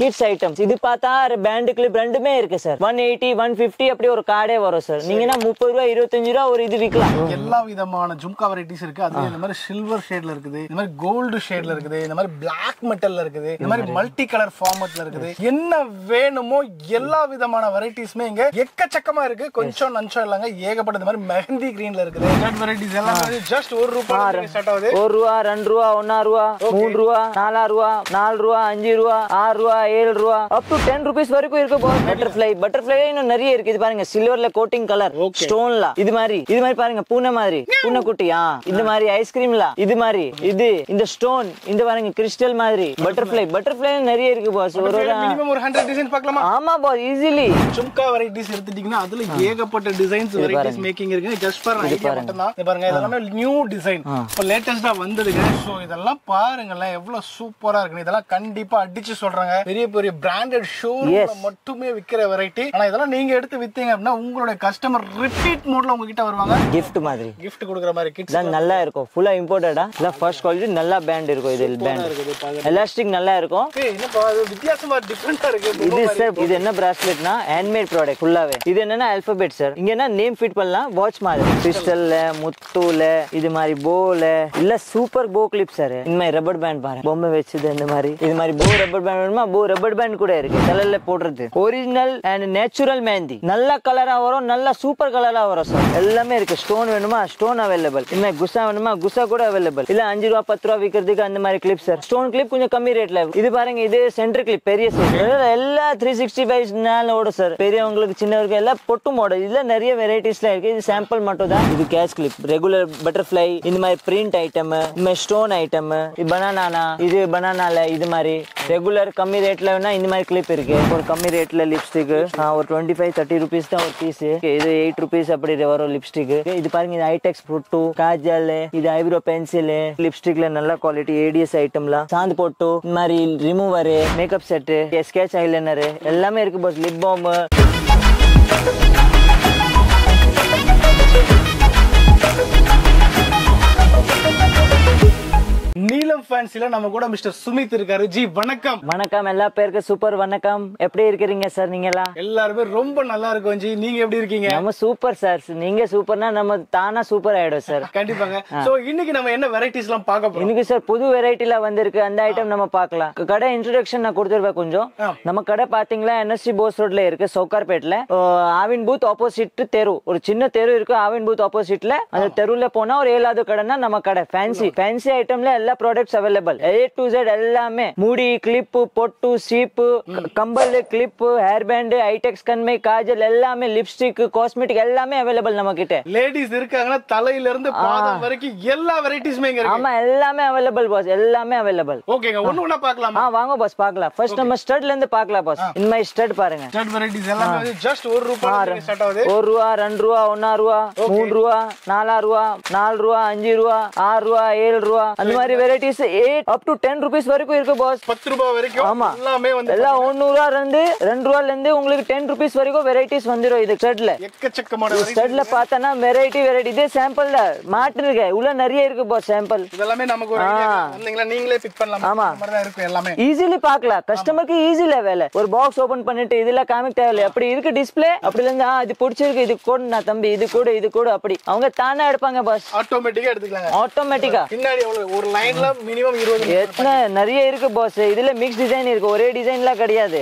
Kids items இது பார்த்தா pant clip ரெண்டுமே இருக்கு சார். 180 150 அப்படி ஒரு கார்டே வரும் சார். நீங்கன்னா 30 ரூபா 25 ரூபா ஒரு இது விற்கலாம். எல்லா விதமான ஜும்கா வெரைட்டிஸ் இருக்கு. அது இந்த மாதிரி சில்வர் ஷேட்ல இருக்குது, இந்த மாதிரி கோல்டு ஷேட்ல இருக்குது, இந்த மாதிரி பிளாக் மெட்டல்ல இருக்குது, இந்த மாதிரி மல்டி கலர் ஃபார்மட்ல இருக்குது. என்ன வேணுமோ எல்லா விதமான வெரைட்டிஸ்மே இங்க எக்கச்சக்கமா இருக்கு. கொஞ்சம் நஞ்சம் இல்லங்க, ஏகப்பட்ட இந்த மாதிரி மெஹந்தி கிரீன்ல இருக்குது. இந்த வெரைட்டிஸ் எல்லாம் ஜஸ்ட் 1 ரூபாய் ஸ்டார்ட் ஆகுது. 1 ரூபா 2 ரூபா 1 ரூபா 3 ரூபா 4 ரூபா 4 ரூபா 5 ரூபா 6 ரூபா 7 ரூபா அப் டு 10 ரூபீஸ் வரைக்கும் இருக்கு போஸ். பட்டர்ஃப்ளை இன்னும் நிறைய இருக்கு. இது பாருங்க சில்வர்ல கோட்டிங் கலர் ஸ்டோன்ல இது மாதிரி பாருங்க பூனை மாதிரி பூனை குட்டியா இந்த மாதிரி ஐஸ்கிரீம்ல இது மாதிரி இது இந்த ஸ்டோன் இந்த பாருங்க கிறிஸ்டல் மாதிரி பட்டர்ஃப்ளை நிறைய இருக்கு பாஸ். ஒரு மினிமம் ஒரு 100 டிசைன் பார்க்கலாமா? ஆமா பாஸ் ஈஸிலி. ஜும்கா வெரைட்டிஸ் எடுத்துட்டீங்கன்னா அதுல ஏகப்பட்ட டிசைன்ஸ் வெரைட்டிஸ் மேக்கிங் இருக்கு. ஜஸ்ட் ஃபார் ஐடியா மட்டும் தான். இது பாருங்க இதெல்லாம் நியூ டிசைன் இப்ப லேட்டஸ்டா வந்ததுங்க. சோ இதெல்லாம் பாருங்களேன் எவ்வளவு சூப்பரா இருக்கு. இதெல்லாம் கண்டிப்பா அடிச்சு சொல்றாங்க பெரிய பெரிய பிராண்டட் ஷோரூம்ல மட்டுமே விக்கிற வெரைட்டி. ஆனா இதெல்லாம் நீங்க எடுத்து வித்தீங்க அப்படின்னா உங்களுடைய கஸ்டமர் ரிப்பீட் மோட்ல உங்ககிட்ட வருவாங்க. gift மாதிரி gift கொடுக்குற மாதிரி கிட்ஸ் தான் நல்லா இருக்கும். ஃபுல்லா இம்போர்ட்டடா இல்ல ஃபர்ஸ்ட் குவாலிட்டி நல்ல பேண்ட் இருக்கும். இது பேண்ட் எலாஸ்டிக் நல்லா இருக்கும். என்னப்பா இது வித்தியாசமா டிஃபரண்டா இருக்கு. இது சார் இது என்ன பிராஸ்லெட்னா ஹேண்ட்மேட் ப்ராடக்ட் ஃபுல்லாவே. இது என்னன்னா ஆல்பபெட் சார். இங்க என்ன நேம் ஃபிட் பண்ணலாம் வாட்ச் மாதிரி கிறிஸ்டல்ல முத்துல இது மாதிரி போல இல்ல சூப்பர் போ கிளிப் சார். இந்த மாதிரி ரப்பர் பேண்ட் பாருங்க பொம்மை வச்சது இந்த மாதிரி இது மாதிரி போ ரப்பர் பேண்ட் வேணுமா போ ரப்பர் பேண்ட் கூட இருக்கு. கலர்ல போடுறது ஒரிஜினல் அண்ட் நேச்சுரல் மெஹந்தி நல்ல கலரா வரும் நல்ல சூப்பர் கலரா வரும் சார். எல்லாமே இருக்கு. ஸ்டோன் வேணுமா ஸ்டோன் அவைலபிள். இந்த மாதிரி குசா வேணுமா குசா கூட அவைலபிள். இல்ல 5 ரூபா 10 ரூபா விக்கிறதுக்கு அந்த மாதிரி கிளிப் சார். ஸ்டோன் கிளிப் கொஞ்சம் கம்மி ரேட்ல. இது பாருங்க இது சென்டர் கிளிப் பெரிய சைஸ் எல்லா 365 நாள் ஓடும் சார். பெரியவங்களுக்கு சின்னவருக்கு எல்லாம் பொட்டு மாடல் இதுல நிறைய வெரைட்டிஸ்ல இருக்கு. இது சாம்பிள் மட்டும் தான். இது கேஷ் கிளிப் ரெகுலர் பட்டர்ஃப்ளை இந்த மாதிரி பிரிண்ட் ஐட்டம் இந்த மாதிரி ஸ்டோன் ஐட்டம் இது பனானா இது பனானால இது மாதிரி ரெகுலர் கம்மி ரேட்ல வேணா இந்த மாதிரி கிளிப் இருக்கு. ஒரு கம்மி ரேட்ல லிப்ஸ்டிக் ஒரு 25-30 ரூபீஸ் தான் ஒரு பீஸ். இது 8 ரூபீஸ் அப்படி வரும் லிப்ஸ்டிக். இது பாருங்க இது ஐடெக்ஸ் ஃப்ரூட்டு காஜல் இது ஐப்ரோ பென்சில் லிப்ஸ்டிக்ல நல்ல குவாலிட்டி ஏடிஎஸ் ஐட்டம்ல சாந்து போட்டு இந்த மாதிரி remover makeup set sketch eyeliner எல்லாமே இருக்கு பாஸ். லிப் பாம் நீலம் ஃபேன்சில நம்ம கூட மிஸ்டர் சுமித் இருக்காரு. ஜி வணக்கம். வணக்கம் எல்லா பேருக்கு சூப்பர் வணக்கம். எப்படி இருக்கீங்க சார்? நீங்க எல்லாருமே ரொம்ப நல்லா இருக்கும். ஜி நீங்க எப்படி இருக்கீங்க? நம்ம சூப்பர் சார். நீங்க சூப்பர்னா நம்ம தானா சூப்பர் ஆயிடும் சார். கண்டிப்பாங்க. சோ இன்னைக்கு நம்ம என்ன வெரைட்டிஸ் எல்லாம் பார்க்க போறோம்? இன்னைக்கு சார் புது வெரைட்டில வந்திருக்கு. அந்த ஐட்டம் நம்ம பார்க்கலாம். கடை இன்ட்ரோடக்ஷன் நான் கொடுத்துருவேன் கொஞ்சம். நம்ம கடை பாத்தீங்களா என்எஸ்சி போஸ் ரோட்ல இருக்கு சவுகார்பேட்ல. ஆவின் பூத் ஆப்போசிட் தெரு ஒரு சின்ன தெரு இருக்கு. ஆவின் பூத் ஆப்போசிட்ல அந்த தெருல போனா ஒரு 7வது கடைனா நம்ம கடை. ஃபேன்சி ஐட்டம்ல எல்லா products available. A to Z எல்லாமே முடி கிளிப் பொட்டு சீப்பு கம்பல் கிளிப் ஹேர் பேண்ட் ஐடெக்ஸ் கண்மை காஜல் எல்லாமே லிப்ஸ்டிக் காஸ்மெட்டிக் எல்லாமே அவைலபிள் நம்ம கிட்ட. லேடிஸ் இருக்காங்கன்னா தலையில இருந்து பாதம் வரைக்கும் எல்லா வெரைட்டிஸ்மே இங்க இருக்கு. ஆமா எல்லாமே அவைலபிள் பாஸ். எல்லாமே அவைலபிள். ஓகேங்க ஒண்ணு பார்க்கலாமா? வாங்க பாஸ் பார்க்கலாம். ஃபர்ஸ்ட் நம்ம ஸ்டட்ல இருந்து பார்க்கலாம் பாஸ். இந்த மாதிரி ஸ்டட் பாருங்க. ஸ்டட் வெரைட்டிஸ் எல்லாமே ஜஸ்ட் 1 ரூபாய் ஸ்டார்ட் ஆகுது. 1 ரூபா 2 ரூபா 1 ரூபா 3 ரூபா 4 ரூபா 4 ரூபா 5 ரூபா 6 ரூபா 7 ரூபா அந்த மாதிரி வெரைட்டிஸ் 8 up to 10 ரூபீஸ் வரைக்கும் இருக்கு பாஸ். 10 ரூபாய் வரைக்கும் எல்லாமே வந்து எல்லாம் 1 ரூபா இருந்து 2 ரூபால இருந்து உங்களுக்கு 10 ரூபீஸ் வரைக்கும் வெரைட்டிஸ் வந்துரும். இது ஸ்டட்ல எக்கச்சக்கமான ஸ்டட்ல பார்த்தனா வெரைட்டி இதே சாம்பிள்ல மாட்டு இருக்கு. உள்ள நிறைய இருக்கு பாஸ் சாம்பிள். இதெல்லாம் நமக்கு ஒரு ஐடியா வந்தீங்களா நீங்களே பிக் பண்ணலாம். அந்த மாதிரி தான் இருக்கு எல்லாமே. ஈஸிலி பார்க்கலாம். கஸ்டமருக்கு ஈஸில வேலை. ஒரு பாக்ஸ் ஓபன் பண்ணிட்டு இதுல காமிக்க தேவையில்லை. அப்படி இருக்கு டிஸ்ப்ளே. அப்படி இருந்து இது பிடிச்சிருக்கு இது கோட் நான் தம்பி இது கூட அப்படி அவங்க தானே எடுப்பாங்க பாஸ். ஆட்டோமேட்டிக்கா எடுத்துக்கலாங்க. ஆட்டோமேட்டிக்கா பின்னாடி ஒரு லைன்ல மினிமம் 20 நிறைய இருக்கு பாஸ். இதுல மிக்ஸ் டிசைன் இருக்கு. ஒரே டிசைன்ல கிடையாது.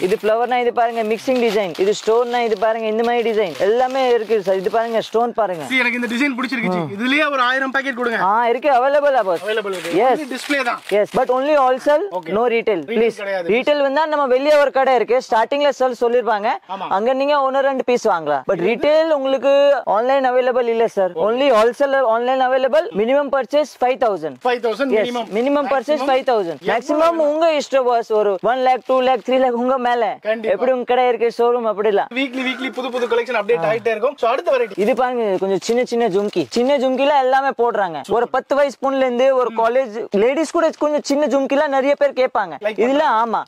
இது ஃப்ளவர்னா இது பாருங்க மிக்சிங் டிசைன். இது ஸ்டோன்னா இது பாருங்க இந்த மாதிரி டிசைன் எல்லாமே இருக்கு சார். இது பாருங்க ஸ்டோன் பாருங்க. எனக்கு இந்த டிசைன் பிடிச்சிருக்கு. இதுலயே ஒரு 1000 பாக்கெட் கொடுங்க. இருக்கு அவேலபிள் பாஸ். அவேலபிள் இருக்கு. எஸ் டிஸ்ப்ளே தான். Yes but only wholesale no retail please. Retail வந்தா நம்ம வெளிய ஒரு கடை இருக்கு. ஸ்டார்டிங்ல சொல்லிருப்பாங்க. அங்க நீங்க 1-2 பீஸ் வாங்கலாம். பட் ரீட்டைல் உங்களுக்கு ஆன்லைன் அவேலபிள் இல்ல sir. only wholesale online available. Minimum purchase 5000 minimum purchase 5000 maximum உங்க இஷ்டம் பாஸ். ஒரு 1 lakh 2 lakh 3 lakh உங்க மேல எப்படி உங்க கடை இருக்கு ஷோரூம் அப்படி இல்ல. வீக்லி புது கலெக்ஷன் அப்டேட் ஆயிட்டே இருக்கும். சோ அடுத்த வெரைட்டி இது பாருங்க கொஞ்சம் சின்ன ஜும்கில எல்லாமே போடுறாங்க. ஒரு 10 வயசு பொண்ணுல இருந்து ஒரு காலேஜ் லேடிஸ் கூட கொஞ்சம் சின்ன ஜும்கில நிறைய பேர் கேட்பாங்க. இதுல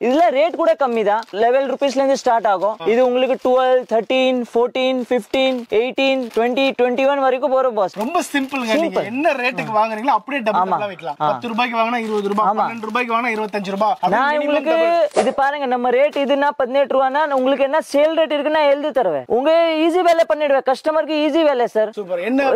இதுல ரேட் கூட கம்மி தான். 11 ரூபீஸ்ல இருந்து ஸ்டார்ட் ஆகும். இது உங்களுக்கு 12 13 14 15 18 20 21 வரைக்கும் போற பாஸ். ரொம்ப சிம்பிள்ங்க. நீங்க என்ன ரேட்டுக்கு வாங்குறீங்களோ அப்படியே டபுள் வைக்கலாம். வாங்கிக்கலாம். 10 ரூபாய்க்கு வாங்கினா 20 ரூபாய், 12 ரூபாய்க்கு வாங்கினா 25 ரூபாய். நான் உங்களுக்கு இது பாருங்க, நம்ம ரேட் இதுனா 18 ரூபானா உங்களுக்கு என்ன சேல் ரேட் இருக்குன்னா எழுதி தருவேன். உங்க ஈஸி வேலை பண்ணிடுவேன், கஸ்டமருக்கு ஈஸி வேலை சார். சூப்பர். என்ன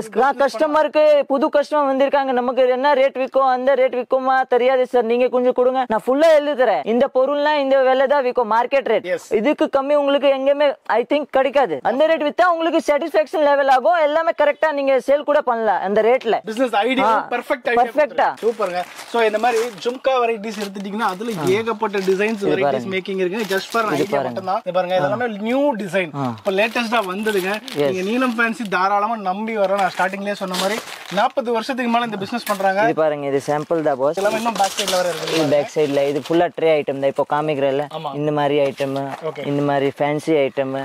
கஸ்டமருக்கு புது கஸ்டமர் வந்திருக்காங்க, நமக்கு என்ன ரேட் விற்கும் அந்த ரேட் விற்குமா தெரியாது சார், நீங்க கொஞ்சம் கொடுங்க, நான் ஃபுல்லா எழுதி தரேன். இந்த பொருள்னா இந்த விலை தான் விற்கும், மார்க்கெட் ரேட். இதுக்கு கம்மி உங்களுக்கு எங்கேயுமே ஐ திங்க் கிடைக்காது. அந்த ரேட் வித்தா உங்களுக்கு சாட்டிஸ்ஃபேக்ஷன் லெவல் ஆகும், எல்லாமே கரெக்டா நீங்க சேல் கூட பண்ணலாம் அந்த ரேட்ல. பிசினஸ் ஐடியா பெர்ஃபெக்ட்டா. சூப்பர்ங்க. சோ இந்த மாதிரி ஜும்கா வெரைட்டிஸ் எடுத்துட்டீங்கன்னா அதுல ஏகப்பட்ட டிசைன்ஸ் வெரைட்டிஸ் மேக்கிங் இருக்கு. ஜஸ்ட் ஃபார் ஐடியா மட்டும் தான். பாருங்க இதெல்லாம் நியூ டிசைன், இப்ப லேட்டஸ்டா வந்ததுங்க. நீங்க நீலம் ஃபேன்சி தாராளமா நம்பி வர. நான் ஸ்டார்டிங்லயே சொன்ன மாதிரி 40 வருஷத்துக்கு மேல இந்த பிசினஸ் பண்றாங்க. இது பாருங்க, இது சாம்பிள் தான் பாஸ். எல்லாமே இன்னும் பேக் சைடுல வர இருக்கு. இது பேக் சைடுல இது ஃபுல்லா ட்ரே ஐட்டம் தான். இப்போ காமிக்கிறல இந்த மாதிரி ஐட்டம், இந்த மாதிரி ஃபேன்சி ஐட்டம்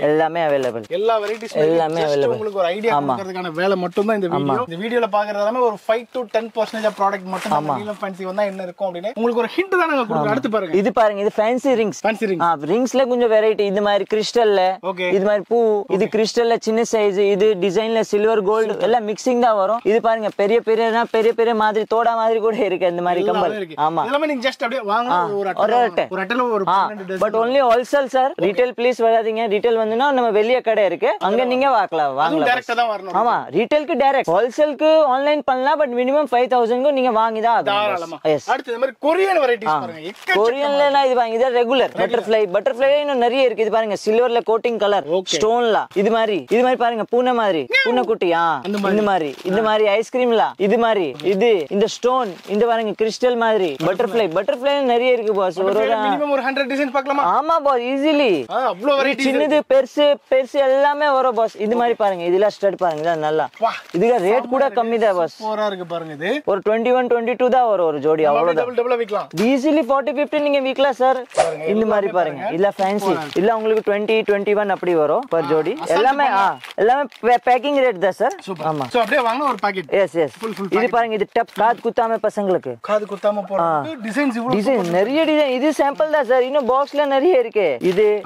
எல்லாமே அவேலபிள். எல்லா வெரைட்டிஸ் எல்லாமே அவேலபிள். உங்களுக்கு ஒரு ஐடியா கொடுக்கிறதுக்கான வேலை மட்டும் தான் இந்த வீடியோ. இந்த வீடியோல பாக்குறது எல்லாமே ஒரு 5 to 10% ப்ராடக்ட் மட்டும் தான். நீலம் ஃபேன்சி வந்தா என்ன இருக்கும் அப்படினே உங்களுக்கு ஒரு ஹிண்ட் தான் நாங்க கொடுக்கிறோம். அடுத்து பாருங்க, இது பாருங்க, இது ஃபேன்சி ரிங்ஸ். ரிங்ஸ்ல கொஞ்சம் வெரைட்டி, இது மாதிரி கிறிஸ்டல்ல, இது மாதிரி பூ, இது கிறிஸ்டல்ல சின்ன சைஸ், இது டிசைன்ல சில்வர் கோல்டு எல்லாம் மிக்சிங் தான் வரும். இது பாருங்க பெரிய பெரிய மாதிரி தோடா மாதிரி கூட இருக்கு இந்த மாதிரி கம்பல். ஆமா, எல்லாமே நீங்க ஜஸ்ட் அப்படியே வாங்க ஒரு அட்டல ஒரு 12 dozen. But only wholesale sir. Retail please வராதீங்க. ரீட்டைல் வந்துனா நம்ம வெளிய கடை இருக்கு, அங்க நீங்க வாங்கலாம். டைரக்ட்டா தான் வரணும். ஆமா, ரீட்டைலுக்கு டைரக்ட், ஹோல்சேலுக்கு ஆன்லைன் பண்ணலாம். பட் மினிமம் 5000 க்கு நீங்க வாங்கி தான் ஆகணும். அடுத்து இந்த மாதிரி கொரியன் வெரைட்டிஸ் பாருங்க. கொரியன்ல நான் இது வாங்கி, இது ரெகுலர் பட்டர்ஃப்ளை இன்னும் நிறைய இருக்கு. இது பாருங்க, சில்வர்ல கோட்டிங் கலர், ஸ்டோன்ல இது மாதிரி பாருங்க, பூனை மாதிரி, பூனை குட்டியா இந்த மாதிரி ஐஸ்கிரீம்ல இது மாதிரி, இது இந்த ஸ்டோன், இந்த பாருங்க கிறிஸ்டல் மாதிரி பட்டர்ஃப்ளை நிறைய இருக்கு பாஸ். ஒரு மினிமம் ஒரு 100 டிசைன் பார்க்கலாமா? ஆமா பாஸ், ஈஸிலி. அவ்ளோ வெரைட்டி, சின்னது பெருசு எல்லாமே வரும் பாஸ். இது மாதிரி பாருங்க, இதெல்லாம் ஸ்டட் பாருங்க, இது நல்லா. இதுக்கு ரேட் கூட கம்மி தான் பாஸ். சூப்பரா இருக்கு பாருங்க. இது ஒரு 21 22 தான் வரும் ஒரு ஜோடி, அவ்வளவுதான். டபுள் விக்கலாம் ஈஸிலி 40 50 நீங்க விக்கலாம் சார். இந்த மாதிரி பாருங்க, இல்ல ஃபேன்சி இல்ல உங்களுக்கு 20 21 அப்படி வரும் பர் ஜோடி. எல்லாமே பேக்கிங் ரேட் தான் சார். ஆமா, சோ அப்படியே வாங்குன ஒரு பாக்கெட். எஸ் இது பாருங்க, இது டப் காது குத்தாம பசங்களுக்கு காது குத்தாம போறது டிசைன்ஸ். இவ்வளவு டிசைன் நிறைய டிசைன். இது சாம்பிள் தான் சார், இன்னும் பாக்ஸ்ல நிறைய இருக்கு.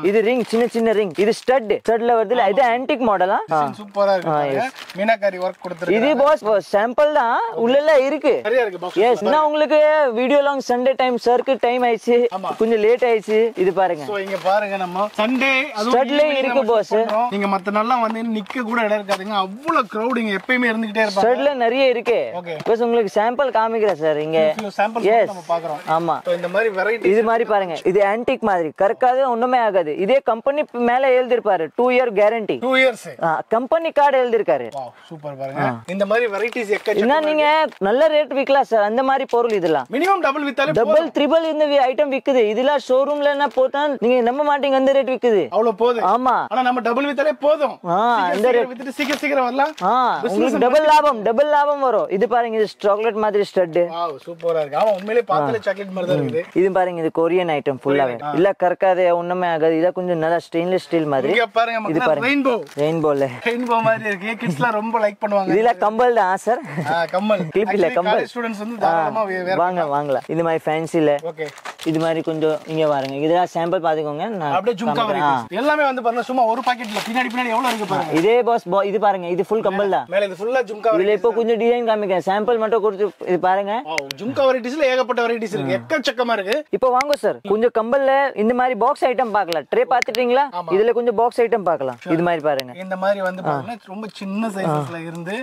இது ரிங், சின்ன ரிங், இது ஸ்டட்ல வருதுல, இது ஆன்டிக் மாடலா, சூப்பரா இருக்கு. மீனாகாரி வர்க் கொடுத்திருக்கு. இது பாஸ் சாம்பிள் தான், உள்ளல இருக்கு. நிறைய இருக்கு பாக்ஸ். எஸ், நான் உங்களுக்கு வீடியோ லாங் சண்டே டைம் சர்க்கு டைம் ஆயிச்சு, கொஞ்சம் லேட் ஆயிச்சு. இது பாருங்க, சோ இங்க பாருங்க, நம்ம சண்டே ஸ்டட்ல இருக்கு பாஸ். நீங்க மத்த நாள்ல வந்து நிக்க கூட இடம் இருக்காதுங்க, அவ்வளவு கிரவுட் இங்க எப்பவுமே இருந்துட்டே இருப்பாங்க. ஸ்டட்ல நிறைய இருக்கு. பஸ் உங்களுக்கு சாம்பிள் காமிக்கிறேன் சார் இங்க. சாம்பிள் நம்ம பார்க்கறோம். ஆமா, இந்த மாதிரி வெரைட்டி இது மாதிரி பாருங்க, இது ஆன்டிக் மாதிரி கறக்காது, ஒண்ணுமே ஆகாது. இதே கம்பெனி மேல எழுதிருப்பாரு 2 year guarantee. 2 years company card எழுதிருக்காரு. வாவ், சூப்பர் பாருங்க. இந்த மாதிரி வெரைட்டிஸ் எக்கச்சக்க. என்ன நீங்க நல்ல ரேட் விக்கலாம் சார் அந்த மாதிரி பொருள். இதெல்லாம் மினிமம் டபுள் வித்தாலே டபுள் ட்ரிபிள் இந்த ஐட்டம் விக்குது. இதெல்லாம் ஷோரூம்ல என்ன போட்டா நீங்க நம்ப மாட்டீங்க, அந்த ரேட் விக்குது. அவ்வளவு போகுது. ஆமா, ஆனா நம்ம டபுள் வித்தாலே போதும். இந்த ரேட் வித்துட்டு சீக்கிரம் வரலாம். உங்களுக்கு டபுள் லாபம் வரும். இது பாருங்க, இது சாக்லேட் மாதிரி ஸ்டட். வாவ், சூப்பரா இருக்கு. ஆமா, உண்மையிலேயே பார்க்கல சாக்லேட் மாதிரி தான் இருக்குது. இது பாருங்க, இது கொரியன் ஐட்டம் ஃபுல்லாவே. இல்ல கறக்காதே, ஒண்ணுமே ஆகாது. இத கொஞ்சம் நல்லா ஸ்டெயின்லெஸ் ஸ்டீல் மாதிரி. இங்க பாருங்க, இது பாருங்க, ரெயின்போ மாதிரி இருக்கு. கிட்ஸ்லாம் ரொம்ப லைக் பண்ணுவாங்க. இதெல்லாம் கம்பல் தான் சார். கம்பல் கிளிப் இல்ல, கம்பல். ஸ்டூடண்ட்ஸ் வந்து தாராளமா வாங்கலாம். இது மாதிரி ஃபேன்சில. ஓகே, இது மாதிரி கொஞ்சம் இங்க பாருங்க, இதெல்லாம் சாம்பிள் பாத்துக்கோங்க. அப்படியே ஜும்கா வெரைட்டிஸ் எல்லாமே வந்து பாருங்க, சும்மா ஒரு பாக்கெட்ல பின்னாடி எவ்வளவு இருக்கு பாருங்க. இதே பாஸ், இது பாருங்க, இது ஃபுல் கம்பல் தான். மேல இது ஃபுல்லா ஜும்கா. இதுல இப்போ கொஞ்சம் டிசைன் காமிக்கிறேன், சாம்பிள் மட்டும் கொடுத்து. இது பாருங்க, ஜும்கா வெரைட்டிஸ்ல ஏகப்பட்ட வெரைட்டிஸ் இருக்கு, எக்கச்சக்கமா இருக்கு. இப்போ வாங்க சார், கொஞ்சம் கம்பல்ல இந்த மாதிரி பாக்ஸ் ஐட்டம் பார்க்கலாம். ட்ரே பாத்துட்டீங்களா? இதுல கொஞ்சம் பாக்ஸ் ஐட்டம் பார்க்கலாம். இது மாதிரி பாருங்க, இந்த மாதிரி வந்து பாருங்க, ரொம்ப சின்ன சைஸ்ல இருந்து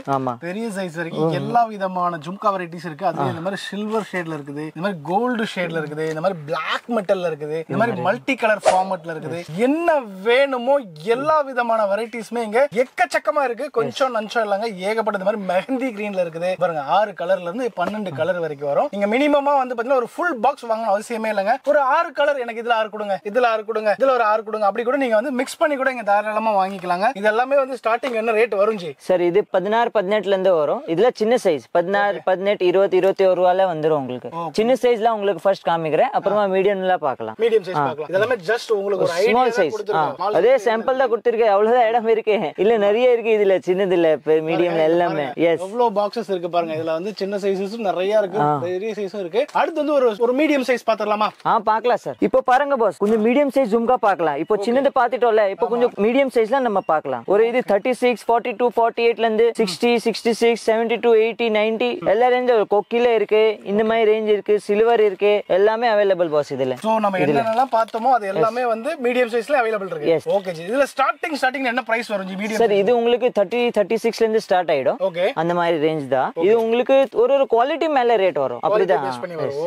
பெரிய சைஸ் வரைக்கும் எல்லா விதமான ஜும்கா வெரைட்டிஸ் இருக்கு. அதுல இந்த மாதிரி சில்வர் ஷேட்ல இருக்குது, இந்த மாதிரி கோல்டு ஷேட்ல இருக்குது, இந்த மாதிரி பிளாக் மெட்டல்ல இருக்குது, இந்த மாதிரி மல்டி கலர் ஃபார்மட்ல இருக்குது. என்ன வேணுமோ எல்லா விதமான வெரைட்டிஸ்மே இங்க எக்கச்சக்கமா இருக்கு. கொஞ்சம் நஞ்சம் இல்லங்க, ஏகப்பட்ட. இந்த மாதிரி மெஹந்தி கிரீன்ல இருக்குது பாருங்க, 6 கலர்ல இருந்து 12 கலர் வரைக்கும் வரும். நீங்க மினிமமா வந்து பாத்தீங்கன்னா ஒரு ஃபுல் பாக்ஸ் வாங்கணும் அவசியமே இல்லங்க. ஒரு 6 கலர், எனக்கு இதுல 6 கொடுங்க, இதுல 6 கொடுங்க, இதுல ஒரு 6 கொடுங்க, அப்படி கூட நீங்க வந்து மிக்ஸ் பண்ணி கூட இங்க தாராளமா வாங்கிக்கலாங்க. இது எல்லாமே வந்து ஸ்டார்டிங் என்ன ரேட் வரும் ஜி? சார் இது 16 18ல இருந்து வரும். இதுல சின்ன சைஸ் 16 18 20 21 ரூபாயில வந்துரும் உங்களுக்கு. சின்ன சைஸ்ல உங்களுக்கு ஃபர்ஸ்ட் காமிக்கிறேன், அப்புறமா மீடியம்ல பார்க்கலாம். மீடியம் சைஸ் பார்க்கலாம். இதெல்லாம் ஜஸ்ட் உங்களுக்கு ஒரு ஐடியா கொடுத்துருக்கோம். அதே சாம்பிள் தான் கொடுத்திருக்கேன், அவ்வளவுதான் இடம் இருக்கு. இல்ல நிறைய இருக்கு இதுல, சின்னதுல மீடியம்ல எல்லாமே. எஸ், எவ்வளவு பாக்ஸஸ் இருக்கு பாருங்க. இதுல வந்து சின்ன சைஸஸும் நிறைய இருக்கு, பெரிய சைஸும் இருக்கு. அடுத்து வந்து ஒரு மீடியம் சைஸ் பாத்துறலாமா? பார்க்கலாம் சார். இப்போ பாருங்க பாஸ், கொஞ்சம் மீடியம் சைஸ் ஜும்கா பார்க்கலாம். இப்போ சின்னது பாத்துட்டோம்ல, இப்போ கொஞ்சம் மீடியம் சைஸ்ல நம்ம பார்க்கலாம். ஒரு இது 36 42 48ல இருந்து 60 66 72 80 90 எல்லா ரேஞ்ச் ரேஞ்ச் கொக்கில இருக்கு, இந்த மாதிரி ரேஞ்ச் இருக்கு, சில்வர் இருக்கு, எல்லாமே அவைலபிள் பாஸ் இதுல. சோ நம்ம என்னென்னலாம் பார்த்தோமோ அது எல்லாமே வந்து மீடியம் சைஸ்ல அவைலபிள் இருக்கு. Okay G. இதுல ஸ்டார்டிங் என்ன பிரைஸ் வரும் ஜி மீடியம்? சார் இது உங்களுக்கு 30 36 ல இருந்து ஸ்டார்ட் ஆயிடும். ஓகே. அந்த மாதிரி ரேஞ்ச் தான். இது உங்களுக்கு ஒரு குவாலிட்டி மேல ரேட் வரும். அப்படிதான்.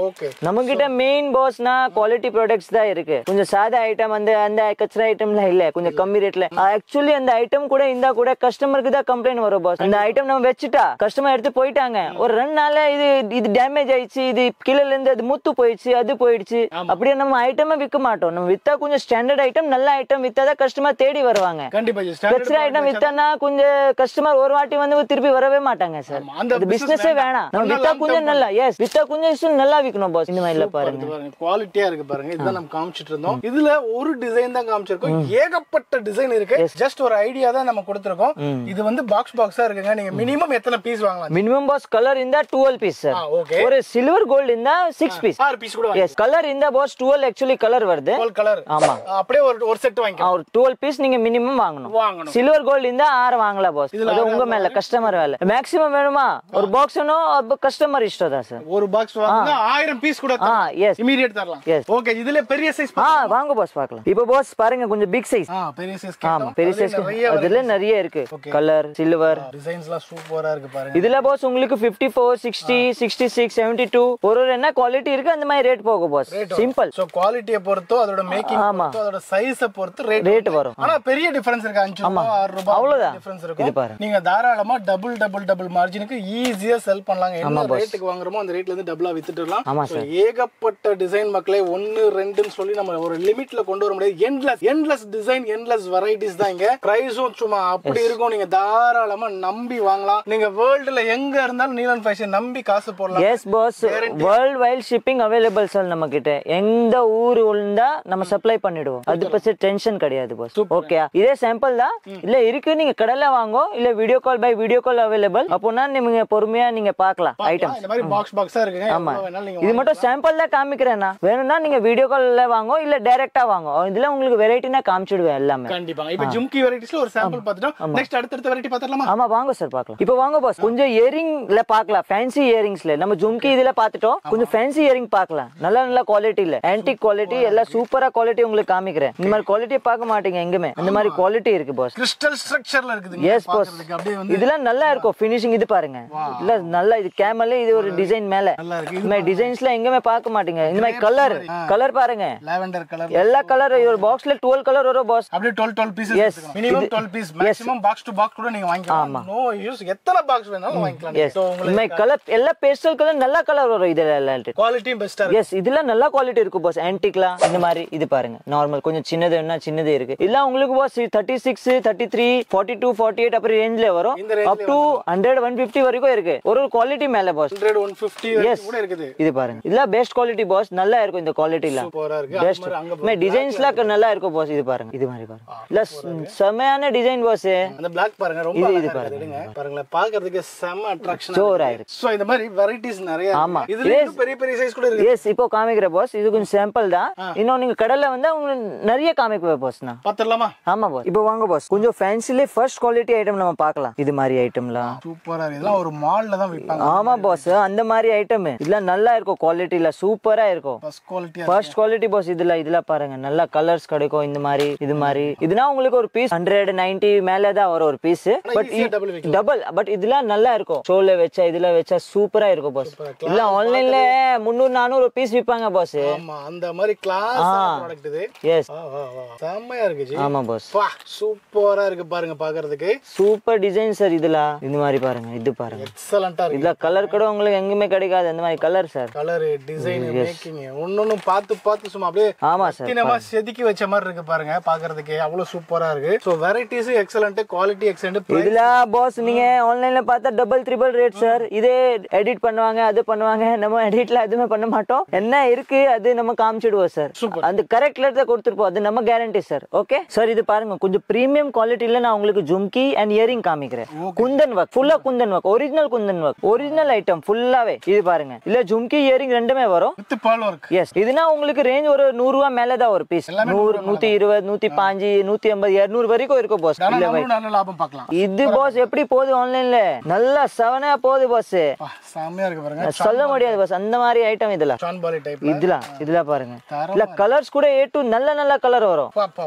ஓகே. நம்ம கிட்ட மெயின் பாஸ்னா குவாலிட்டி ப்ராடக்ட்ஸ் தான் இருக்கு. கொஞ்சம் சாதா ஐட்டம் அந்த கச்சரா ஐட்டம்ல இல்ல, கொஞ்சம் கம்மி ரேட்ல. ஆக்சுவலி அந்த ஐட்டம் கூட இருந்தா கூட கஸ்டமருக்கு தான் கம்ப்ளைண்ட் வரும் பாஸ். அந்த ஐட்டம் நம்ம வச்சுட்டா கஸ்டமர் எடுத்து போயிட்டாங்க, ஒரு 2 நாள்ல இது டேமேஜ் ஆயிடுச்சு, இது கீழே இருந்து அது முத்து போயிடுச்சு, அது போயிடுச்சு. அப்படியே நம்ம ஐட்டமே விற்க மாட்டோம். நம்ம வித்தா கொஞ்சம் ஸ்டாண்டர்ட் ஐட்டம், நல்ல ஐட்டம் வித்தாதான் கஸ்டமர் தேடி வருவாங்க. கண்டிப்பா. கச்சரா ஐட்டம் வித்தானா கொஞ்சம் கஸ்டமர் ஒரு வாட்டி வந்து திருப்பி வரவே மாட்டாங்க சார். அந்த பிசினஸே வேணாம். நம்ம வித்தா கொஞ்சம் நல்லா, எஸ் வித்தா கொஞ்சம் நல்லா விக்கணும் பாஸ். இந்த மாதிரி பாருங்க, குவாலிட்டியா இருக்கு பாருங்க. இதுதான் நம்ம காமிச்சிட்டு இருந்தோம். இதுல ஒரு டிசைன் தான் காமிச்சிருக்கோம், ஏகப்பட்ட டிசைன் இருக்கு. ஜஸ்ட் ஒரு ஐடியா தான் நம்ம கொடுத்திருக்கோம். இது வந்து பாக்ஸா இருக்குங்க. நீங்க மினிமம் எத்தனை பீஸ் வாங்கலாம்? மினிமம் பாஸ் கலர் இந்த 12 பீஸ் சார். ஒரு சில்வர் கோல்ட் இந்த 6 பீஸ். 6 பீஸ் கூட. எஸ் கலர் இந்த பாஸ் 12 एक्चुअली கலர் வருது. 12 கலர். ஆமா. அப்படியே ஒரு செட் வாங்கிக்கலாம். ஒரு 12 பீஸ் நீங்க மினிமம் வாங்கணும். சில்வர் கோல்ட் இந்த 6 வாங்கலாம் பாஸ். அது உங்க மேல, கஸ்டமர் வேலை. மேக்ஸிமம் வேணுமா ஒரு பாக்ஸ் வேணும், கஸ்டமர் இஷ்டம் தான் சார். ஒரு பாக்ஸ் வாங்குனா 1000 பீஸ் கூட எஸ் இமிடியேட் தரலாம். ஓகே. இதுல பெரிய சைஸ் வாங்க பாஸ் பார்க்கலாம். இப்போ பாஸ் பாருங்க கொஞ்சம் பிக் சைஸ். பெரிய சைஸ். ஆமா பெரிய சைஸ். அதுல நிறைய இருக்கு. கலர் சில்வர் டிசைன்ஸ்லாம் சூப்பரா இருக்கு பாருங்க. இதுல பாஸ் உங்களுக்கு 54 60 66 72 ஒரு என்ன குவாலிட்டி இருக்கு, அந்த மாதிரி ரேட் போகும் பாஸ். சிம்பிள். சோ குவாலிட்டியை பொறுத்து, அதோட மேக்கிங் பொறுத்து, அதோட சைஸை பொறுத்து ரேட் வரும். ஆனா பெரிய டிஃபரன்ஸ் இருக்கு. 5 ரூபாய் 6 ரூபாய் அவ்வளவுதான் டிஃபரன்ஸ் இருக்கு. இது பாருங்க, நீங்க தாராளமா டபுள் மார்ஜினுக்கு ஈஸியா செல் பண்ணலாம். என்ன ரேட்டுக்கு வாங்குறோமோ அந்த ரேட்ல இருந்து டபுளா வித்துடலாம். ஏகப்பட்ட டிசைன் மக்களே, 1 2ன்னு சொல்லி நம்ம ஒரு லிமிட்ல கொண்டு வர முடியாது. எண்ட்லெஸ் டிசைன், எண்ட்லெஸ் வெரைட்டிஸ் தான் இங்க. பிரைஸும் சும்மா அப்படி இருக்கும். நீங்க தாராளமா நம்பி வாங்கலாம். நீங்க வேர்ல்டுல எங்க இருந்தாலும் நீலன் ஃபேஷன் நம்பி காசு போடலாம். Yes boss, world wide shipping available sir நம்ம கிட்ட. எந்த ஊர் இருந்தா நம்ம சப்ளை பண்ணிடுவோம். அது பத்தி டென்ஷன் கிடையாது பாஸ். ஓகே, இதே சாம்பிள் தான். இல்ல இருக்கு, நீங்க கடையில வாங்கோ, இல்ல video call by video call available. அப்போனா நீங்க பொறுமையா நீங்க பார்க்கலாம் ஐட்டம். இந்த மாதிரி பாக்ஸா இருக்குங்க. ஆமா, இது மட்டும் சாம்பிள் தான் காமிக்கிறேன்னா. வேணும்னா நீங்க வீடியோ கால்ல வாங்கோ, இல்ல டைரக்டா வாங்கோ. இதுல உங்களுக்கு வெரைட்டினா காமிச்சிடுவேன் எல்லாமே. கண்டிப்பா. இப்போ ஜும்கி வெரைட்டிஸ்ல ஒரு சாம்பிள் பார்த்துட்டோம். நெக்ஸ்ட் அடுத்த வெரைட்டி பார்த்தறலாமா? ஆமா வாங்க சார் பார்க்கலாம். இப்போ வாங்க பாஸ், கொஞ்சம் இயரிங்ல பார்க்கலாம். ஃபேன்சி இயரிங்ஸ்ல நம்ம ஜும்கி இதுல பார்த்துட்டோம். கொஞ்சம் ஃபேன்சி இயரிங் பார்க்கலாம். நல்ல குவாலிட்டில, ஆன்டிக் குவாலிட்டி, எல்லாம் சூப்பரா குவாலிட்டி உங்களுக்கு காமிக்கிறேன். இந்த மாதிரி குவாலிட்டியை பார்க்க மாட்டீங்க எங்குமே. அந்த மாதிரி குவாலிட்டி இருக்கு பாஸ். கிறிஸ்டல் ஸ்ட்ரக்சர்ல இருக்குது. எஸ் பாஸ், இதெல்லாம் நல்லா இருக்கும். ஃபினிஷிங் இது பாருங்க. இல்ல நல்லா, இது கேமல்ல இது ஒரு டிசைன் மேல. இந்த மாதிரி டிசைன்ஸ்ல எங்குமே பார்க்க மாட்டீங்க. இந்த மாதிரி கலர் பாருங்க, லாவெண்டர் கலர், எல்லா கலர். ஒரு பாக்ஸ்ல 12 கலர் வரும் பாஸ். அப்படியே 12 pieces. Minimum 12 piece, maximum box to box கூட நீங்க வாங்கிக்கலாம். நோ யூஸ், எத்தனை பாக்ஸ் வேணாலும் வாங்கிக்கலாம். சோ உங்களுக்கு கலர் எல்லா பேஸ்டல் கலர் நல்ல கலர் வரும். இதுல எல்லாம் குவாலிட்டி பெஸ்டா இருக்கு. எஸ், இதுல நல்ல குவாலிட்டி இருக்கு பாஸ். ஆன்டிக்லாம் இந்த மாதிரி இது பாருங்க. நார்மல் கொஞ்சம் சின்னதுன்னா சின்னதே இருக்கு. இல்ல உங்களுக்கு பாஸ் 36 33 42 48 அப்படி ரேஞ்ச்ல வரும். அப் டு 100 150 வரைக்கும் இருக்கு. ஒரு குவாலிட்டி மேல பாஸ். 100 150 கூட இருக்குது. இது பாருங்க, இதெல்லாம் பெஸ்ட் குவாலிட்டி பாஸ். நல்லா இருக்கும் இந்த குவாலிட்டில. சூப்பரா இருக்கு. பெஸ்ட் மே டிசைன்ஸ்லாம் நல்லா இருக்கும் பாஸ். இது பாருங்க, இது மாதிரி பாருங்க. இல்ல செமையான டிசைன் பாஸ். அந்த Black பாருங்க, ரொம்ப அழகா இருக்குங்க. பாருங்க, பார்க்கிறதுக்கு செம அட்ராக்ஷன் சோரா இருக்கு. சோ இந்த மாதிரி வெரைட்டிஸ் நிறைய இருக்கு. ஆமா, இதுல பெரிய பெரிய சைஸ் கூட இருக்கு. எஸ், இப்போ காமிக்கிற பாஸ். இது கொஞ்சம் சாம்பிள் தான். இன்னும் நீங்க கடையில வந்து உங்களுக்கு நிறைய காமிக்குவே பாஸ். நான் பாத்துறலாமா? ஆமா பாஸ். இப்போ வாங்க பாஸ், கொஞ்சம் ஃபேன்சிலே ஃபர்ஸ்ட் குவாலிட்டி ஐட்டம் நம்ம பார்க்கலாம். இது மாதிரி ஐட்டம்லாம் சூப்பரா இருக்கு. இதெல்லாம் ஒரு மால்ல தான் விப்பாங்க. ஆமா பாஸ், அந்த மாதிரி ஐட்டம் இதெல்லாம் நல்லா இருக்கும். குவாலிட்டில சூப்பரா இருக்கும். First quality boss. இதுல பாருங்க, நல்ல கலர்ஸ் கிடைக்கும். இந்த மாதிரி இது மாதிரி இதுனா உங்களுக்கு ஒரு பீஸ் 190 மேல தான் வரும் ஒரு பீஸ். பட் டபுள், பட் இதெல்லாம் நல்லா இருக்கும். ஷோல வச்சா இதுல வச்சா சூப்பரா இருக்கும் பாஸ். இல்ல ஆன்லைன்ல 300 400 பீஸ் விப்பாங்க பாஸ். ஆமா, அந்த மாதிரி கிளாஸ் ப்ராடக்ட் இது. எஸ், செமையா இருக்கு ஜி. ஆமா பாஸ், சூப்பரா இருக்கு பாருங்க. பார்க்கிறதுக்கு சூப்பர் டிசைன் சார். இதுல இந்த மாதிரி பாருங்க, இது பாருங்க, எக்ஸலென்ட்டா இருக்கு. இதுல கலர் கூட உங்களுக்கு எங்குமே கிடைக்காது. அந்த மாதிரி colour sir. Colour design making ஒன்னொன்னு பார்த்து சும்மா அப்படியே ஆமா சார் தினமா செதுக்கி வச்ச மாதிரி இருக்கு பாருங்க. பார்க்கிறதுக்கு அவ்வளவு சூப்பரா இருக்கு. So varieties excellent, quality excellent. இதுல பாஸ் நீங்க ஆன்லைன்ல பார்த்தா டபுள் ட்ரிபிள் ரேட் சார். இதே எடிட் பண்ணுவாங்க, அது பண்ணுவாங்க. நம்ம எடிட்ல எதுவுமே பண்ண மாட்டோம். என்ன இருக்கு அது நம்ம காமிச்சிடுவோம் சார். அந்த கரெக்ட் ரேட்ல கொடுத்துருப்போம். அது நம்ம கேரண்டி சார். ஓகே சார், இது பாருங்க, கொஞ்சம் பிரீமியம் குவாலிட்டில நான் உங்களுக்கு ஜும்கி அண்ட் இயரிங் காமிக்கிறேன். குந்தன் ஒர்க், ஃபுல்லா Kundan work, original Kundan work, original item ஃபுல்லாவே. இது பாருங்க, இல்ல ஜும்கி இயரிங் ரெண்டுமே வரும் வித் பால் ஒர்க். எஸ், இதுனா உங்களுக்கு ரேஞ்ச் ஒரு 100 ரூபாய் மேல தான் ஒரு பீஸ். 100 120 105 150 200 வரைக்கும் இருக்கும் பாஸ். நல்ல லாபம் பார்க்கலாம். இது பாஸ் எப்படி போகுது ஆன்லைன்ல? நல்லா செவனா போகுது பாஸ். செமையா இருக்கு பாருங்க. சொல்ல முடியாது பாஸ், அந்த மாதிரி ஐட்டம் இதெல்லாம். சான் பாலி டைப்ல இதெல்லாம் பாருங்க. இல்ல கலர்ஸ் கூட A to நல்ல கலர் வரும்.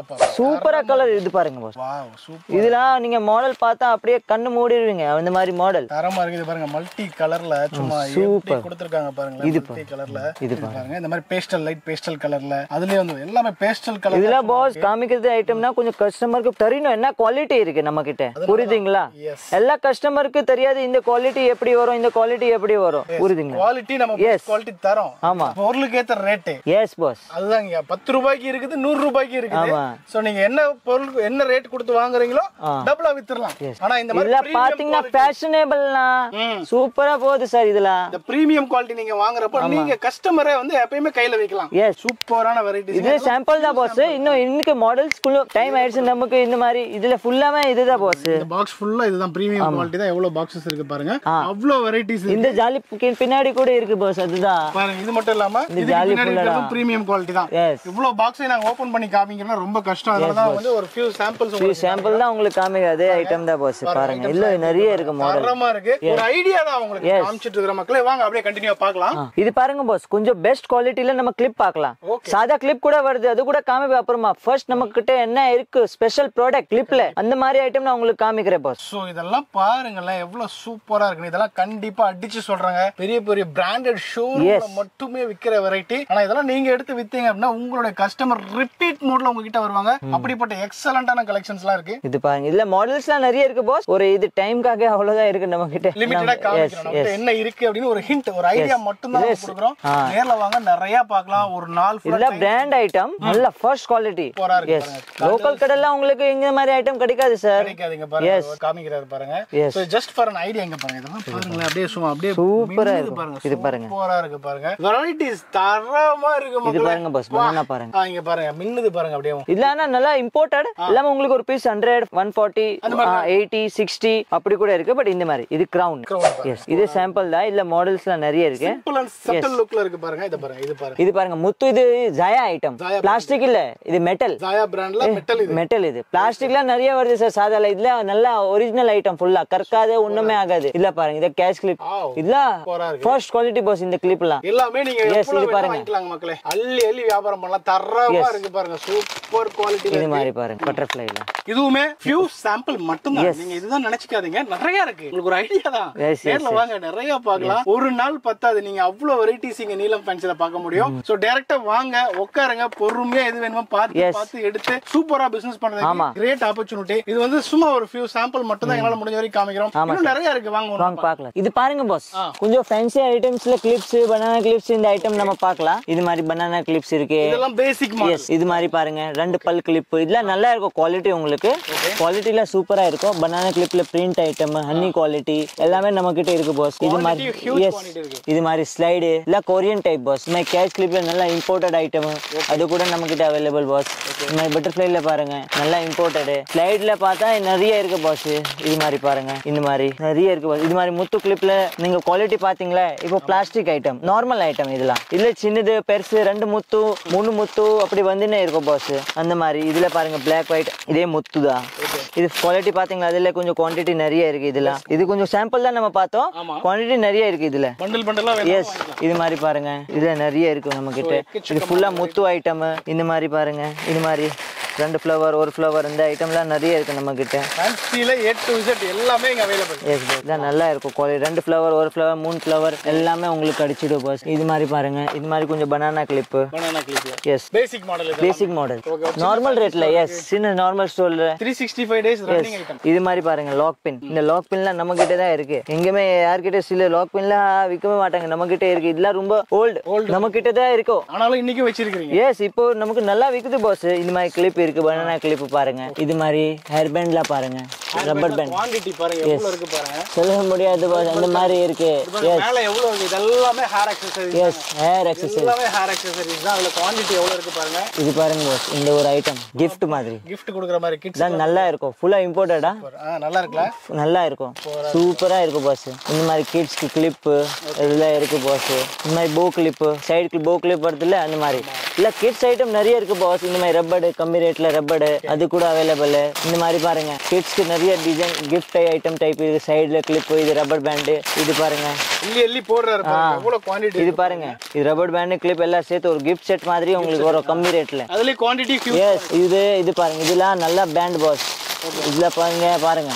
சூப்பரா கலர் இது பாருங்க பாஸ். Wow super. இதெல்லாம் நீங்க மாடல் பார்த்தா அப்படியே கண்ணு மூடிடுவீங்க, அந்த மாதிரி மாடல். தரமா இருக்கு. இது பாருங்க மல்டி கலர்ல சும்மா எப்படி கொடுத்திருக்காங்க பாருங்க. இது மல்டி கலர்ல இது பாருங்க. இந்த மாதிரி பேஸ்டல் லைட் பேஸ்டல் கலர்ல அதுலயே வந்து எல்லாமே பேஸ்டல் கலர். இதெல்லாம் பாஸ் காமிக்கிறது ஐட்டம்னா கொஞ்சம் கஸ்டமருக்கு தெரியணும் என்ன குவாலிட்டி இருக்கு நம்ம கிட்ட, புரியுதுங்களா? எல்லா கஸ்டமருக்கு தெரியாது இந்த குவாலிட்டி எப்படி வரும், இந்த குவாலிட்டி எப்படி வரும், புரியுதுங்களா? குவாலிட்டி நம்ம குவாலிட்டி தரோம். ஆமா, பொருளுக்கு ஏத்த ரேட். எஸ் பாஸ், அதுதான் 10 ரூபாய்க்கு இருக்குது, 100 ரூபாய்க்கு இருக்குது. சோ நீங்க என்ன பொருளுக்கு என்ன ரேட் கொடுத்து வாங்குறீங்களோ டபுளா வித்துறலாம். ஆனா இந்த மாதிரி இல்ல பாத்தீங்கன்னா ஃபேஷனபிள்னா சூப்பரா போகுது சார். இதெல்லாம் இந்த பிரீமியம் குவாலிட்டி நீங்க வாங்குறப்ப நீங்க கஸ்டமரை வந்து எப்பயுமே கையில வைக்கலாம். சூப்பரான வெரைட்டிஸ். இது சாம்பிள் தான் பாஸ். இன்னும் இன்னைக்கு மாடல்ஸ் டைம் ஆயிடுச்சு நமக்கு. இந்த மாதிரி இதுல ஃபுல்லாமே இதுதான் பாஸ். இந்த பாக்ஸ் ஃபுல்லா இதுதான் பிரீமியம் குவாலிட்டி தான். எவ்வளவு பாக்ஸஸ் இருக்கு பாருங்க, அவ்வளவு வெரைட்டிஸ். இந்த ஜாலி பின்னாடி கூட இருக்கு பாஸ். அதுதான் பாருங்க. இது மட்டும் இல்லாம இது பின்னாடி பிரீமியம் குவாலிட்டி தான். இவ்வளவு பாக்ஸை நாங்க ஓபன் பண்ணி காமிக்கிறோம்னா ரொம்ப கஷ்டம். அதனால தான் வந்து ஒரு few samples தான் உங்களுக்கு காமிக்க. அதே ஐட்டம் தான் பாஸ். பாருங்க இல்ல நிறைய இருக்கு மாடல். தரமா இருக்கு. ஒரு ஐடியா தான் உங்களுக்கு காமிச்சிட்டு இருக்கிற மக்களே. வாங்க அப்படியே கண்டினியூவா பார்க்கலாம். இது பாருங்க பாஸ், கொஞ்சம் பெஸ்ட் குவாலிட்டில நம்ம கிளிப் பார்க்கலாம். சாதா கிளிப் கூட வருது, அது கூட காமிப்பேன் அப்புறமா. ஃபர்ஸ்ட் நம்ம கிட்ட என்ன இருக்கு ஸ்பெஷல் ப்ராடக்ட் கிளிப்ல, அந்த மாதிரி ஐட்டம் நான் உங்களுக்கு காமிக்கிறேன் பாஸ். சோ இதெல்லாம் பாருங்களேன் எவ்வளவு சூப்பரா இருக்கு. இதெல்லாம் கண்டிப்பா அடிச்சு சொல்றாங்க, பெரிய பெரிய பிராண்டட் ஷோரூம்ல மட்டுமே விக்கிற வெரைட்டி. ஆனா இதெல்லாம் நீங்க எடுத்து வித்தீங்க அப்படின்னா உங்களுடைய கஸ்டமர் ரிப்பீட் மோட்ல உங்ககிட்ட வருவாங்க. அப்படிப்பட்ட எக்ஸலண்டான கலெக்ஷன்ஸ்லாம் இருக்கு. இது பாருங்க, இதுல மாடல்ஸ்லாம் நிறைய இருக்கு பாஸ். ஒரு இது டைம்காக அவ்வளவுதான் இருக்கு நம்ம கிட்ட. லிமிட்டடா காமிக்கிறோம் என்ன இருக்கு அப்படின்னு ஒரு ஹிண்ட், ஒரு ஐடியா மட்டும் தான் கொடுக்குறோம். நேர்ல வாங்க நிறைய பார்க்கலாம். ஒரு நாள் ஃபுல்லா பிராண்ட் ஐட்டம், நல்ல ஃபர்ஸ்ட் குவாலிட்டி. எஸ், லோக்கல் கடைல உங்களுக்கு இந்த மாதிரி ஐட்டம் கிடைக்காது சார். கிடைக்காதுங்க. பாருங்க காமிக்கிறாரு பாருங்க. So just for an idea. இங்க பாருங்க, இதெல்லாம் பாருங்க அப்படியே சும்மா அப்படியே சூப்பரா இருக்கு பாருங்க. இது பாருங்க சூப்பரா இருக்கு பாருங்க. வெரைட்டிஸ் தரமா இருக்கு மக்களே. இது பாருங்க பாஸ், பனானா பாருங்க. இங்க பாருங்க மின்னுது பாருங்க அப்படியே. இல்லனா நல்லா இம்போர்ட்டட். எல்லாமே உங்களுக்கு ஒரு பீஸ் 100, 140, 80, 60 அப்படி கூட இருக்கு. பட் இந்த மாதிரி இது கிரவுன். எஸ், இது சாம்பிள் தான். இல்ல மாடல்ஸ்லாம் நிறைய இருக்கு. சிம்பிள் அண்ட் சட்டில் லுக்ல இருக்கு பாருங்க. இது பாருங்க, இது பாருங்க, இது பாருங்க முத்து. இது ஜாயா ஐட்டம், பிளாஸ்டிக் இல்ல, இது மெட்டல். ஜாயா பிராண்ட்ல மெட்டல். இது மெட்டல். இது பிளாஸ்டிக்ல நிறைய வருது சார். சாதால இதுல நல்ல ஒரிஜினல் ஐட்டம், ஃபுல்லா கற்காது, ஒண்ணுமே ஆகாது. இல்ல பாருங்க, இது கேஷ் கிளிப். இதுல ஃபர்ஸ்ட் குவாலிட்டி பாஸ். இந்த கிளிப்லாம் எல்லாமே நீங்க எவ்வளவு வாங்கிக்கலாம் மக்களே. அள்ளி அள்ளி வியாபாரம் பண்ணலாம். தரமா இருக்கு பாருங்க, சூப்பர் குவாலிட்டி. இது மாதிரி பாருங்க பட்டர்ஃப்ளைல. இதுவுமே few sample மட்டும் தான். நீங்க இதுதான் நினைச்சுக்காதீங்க, நிறைய இருக்கு. உங்களுக்கு ஒரு ஐடியா தான். நேர்ல வாங்க நிறைய பார்க்கலாம். ஒரு நாள் பத்தாது, நீங்க அவ்வளவு வெரைட்டிஸ் இங்க நீலம் ஃபேன்சில பார்க்க முடியும். சோ டைரக்டா வாங்க, உட்காருங்க, பொறுமையா எது வேணுமோ பார்த்து எடுத்து சூப்பரா பிசினஸ் பண்றதுக்கு கிரேட் ஆப்பர்ச்சுனிட்டி. இது வந்து சும்மா ஒரு few sample மட்டும் தான் என்னால முடிஞ்ச வரைக்கும் காமிக்கிறோம். இன்னும் நிறைய இருக்கு, வாங்க பார்க்கலாம். இது பாருங்க பாஸ், கொஞ்சம் ஃபேன்சி ஐட்டம்ஸ்ல கிளிப்ஸ், பனானா கிளிப்ஸ், இந்த ஐட்டம் நம்ம பார்க்கலாம். இது மாதிரி பனானா கிளிப்ஸ் இருக்கு. இதெல்லாம் பேசிக் மாடல். இது மாதிரி பாருங்க 2 பல் கிளிப். இதெல்லாம் நல்லா இருக்கும் குவாலிட்டி. உங்களுக்கு குவாலிட்டில சூப்பரா இருக்கும். பனானா கிளிப்ல பிரிண்ட் ஐட்டம், ஹனி குவாலிட்டி எல்லாமே நம்ம கிட்ட இருக்கு பாஸ். இது மாதிரி இது மாதிரி ஸ்லைடு இல்ல கொரியன் டைப் பாஸ். இந்த கேஷ் கிளிப்ல நல்ல இம்போர்ட்டட் ஐட்டம், அது கூட நம்ம கிட்ட அவைலபிள் பாஸ். இந்த மாதிரி பட்டர்ஃப்ளைல பாருங்க நல்லா இம்போர்ட்டட். ஸ்லைட்ல பார்த்தா நிறைய இருக்கு பாஸ். இது மாதிரி பாருங்க, இந்த மாதிரி நிறைய இருக்கு பாஸ். இது மாதிரி முத்து கிளிப்ல நீங்க குவாலிட்டி பாத்தீங்களா? இப்போ பிளாஸ்டிக் ஐட்டம், நார்மல் ஐட்டம். இதெல்லாம் இல்ல சின்னது பெருசு 2 முத்து 3 முத்து அப்படி வந்துனே இருக்கும் பாஸ். அந்த மாதிரி இதுல பாருங்க பிளாக் ஒயிட், இதே முத்து தான். இது குவாலிட்டி பாத்தீங்களா? அதுல கொஞ்சம் குவான்டிட்டி நிறைய இருக்கு. இதெல்லாம் இது கொஞ்சம் சாம்பிள் தான் நம்ம பார்த்தோம். குவான்டிட்டி நிறைய இருக்கு இதுல. பண்டல் பண்டலா எஸ், இது மாதிரி பாருங்க இதுல நிறைய இருக்கு நம்ம கிட்ட. இது ஃபுல்லா முத்து ஐட்டம். இந்த மாதிரி பாருங்க, இது மாதிரி 2 ஃப்ளவர் 1 ஃப்ளவர் இந்த ஐட்டம்லாம் நிறைய இருக்கு நம்ம கிட்ட. ஃபேன்சில A to Z எல்லாமே இங்க அவேலபிள். எஸ் பாஸ், இதான் நல்லா இருக்கும் குவாலிட்டி. 2 ஃப்ளவர் 1 ஃப்ளவர் 3 ஃப்ளவர் எல்லாமே உங்களுக்கு அடிச்சிடும் பாஸ். இது மாதிரி பாருங்க, இது மாதிரி கொஞ்சம் banana clip. Banana clip. Yes, basic model. இது பேசிக் மாடல், நார்மல் ரேட்ல. எஸ், சின்ன நார்மல் ஸ்டோர்ல 365 days ரன்னிங் ஐட்டம். இது மாதிரி பாருங்க லாக் பின். இந்த லாக் பின்லாம் நம்ம கிட்ட தான் இருக்கு. எங்கேயுமே யார்கிட்ட சில லாக் பின்லாம் விற்கவே மாட்டாங்க, நம்ம கிட்ட இருக்கு. இதெல்லாம் ரொம்ப ஓல்டு, நம்ம கிட்ட தான் இருக்கும். ஆனாலும் இன்னைக்கு வச்சிருக்கீங்க. எஸ், இப்போ நமக்கு நல்லா விக்குது பாஸ். இந்த மாதிரி கிளிப் இருக்கு, பனானா கிளிப் பாருங்க. இது மாதிரி ஹேர் பேண்ட்ல பாருங்க, ரப்பர் பேண்ட். குவாண்டிட்டி பாருங்க எவ்வளவு இருக்கு பாருங்க. சொல்ல முடியாது பாஸ், அந்த மாதிரி இருக்கு. மேல எவ்வளவு இருக்கு. இதெல்லாம் hair accessories. Yes, hair accessories. எல்லாமே ஹேர் அக்சஸரீஸ் தான். அதுல குவாண்டிட்டி எவ்வளவு இருக்கு பாருங்க. இது பாருங்க பாஸ், இந்த ஒரு ஐட்டம் gift மாதிரி. gift கொடுக்குற மாதிரி கிட்ஸ் தான் நல்லா இருக்கும். ஃபுல்லா இம்போர்ட்டடா. நல்லா இருக்குல? நல்லா இருக்கும், சூப்பரா இருக்கு பாஸ். இந்த மாதிரி கிட்ஸ்க்கு கிளிப் இதெல்லாம் இருக்கு பாஸ். இந்த மாதிரி போ கிளிப், சைடுக்கு போ கிளிப் வருதுல்ல, அந்த மாதிரி இல்ல கிட்ஸ் ஐட்டம் நிறைய இருக்கு பாஸ். இந்த மாதிரி ரப்பர் கம்மி ரேட்ல ரப்பர் அது கூட அவைலபிள். இந்த மாதிரி பாருங்க கிட்ஸ்க்கு நிறைய நிறைய டிசைன் கிஃப்ட் ஐட்டம் டைப் இது சைடுல கிளிப் இது ரப்பர் பேண்ட் இது பாருங்க எள்ளி போடுறாரு பாருங்க எவ்வளவு குவாண்டிட்டி இது பாருங்க இது ரப்பர் பேண்ட் கிளிப் எல்லாம் சேர்த்து ஒரு கிஃப்ட் செட் மாதிரி உங்களுக்கு வரும் கம்மி ரேட்ல அதுல குவாண்டிட்டி எஸ் இது பாருங்க இதெல்லாம் நல்ல பேண்ட் பாஸ் இதுல பாருங்க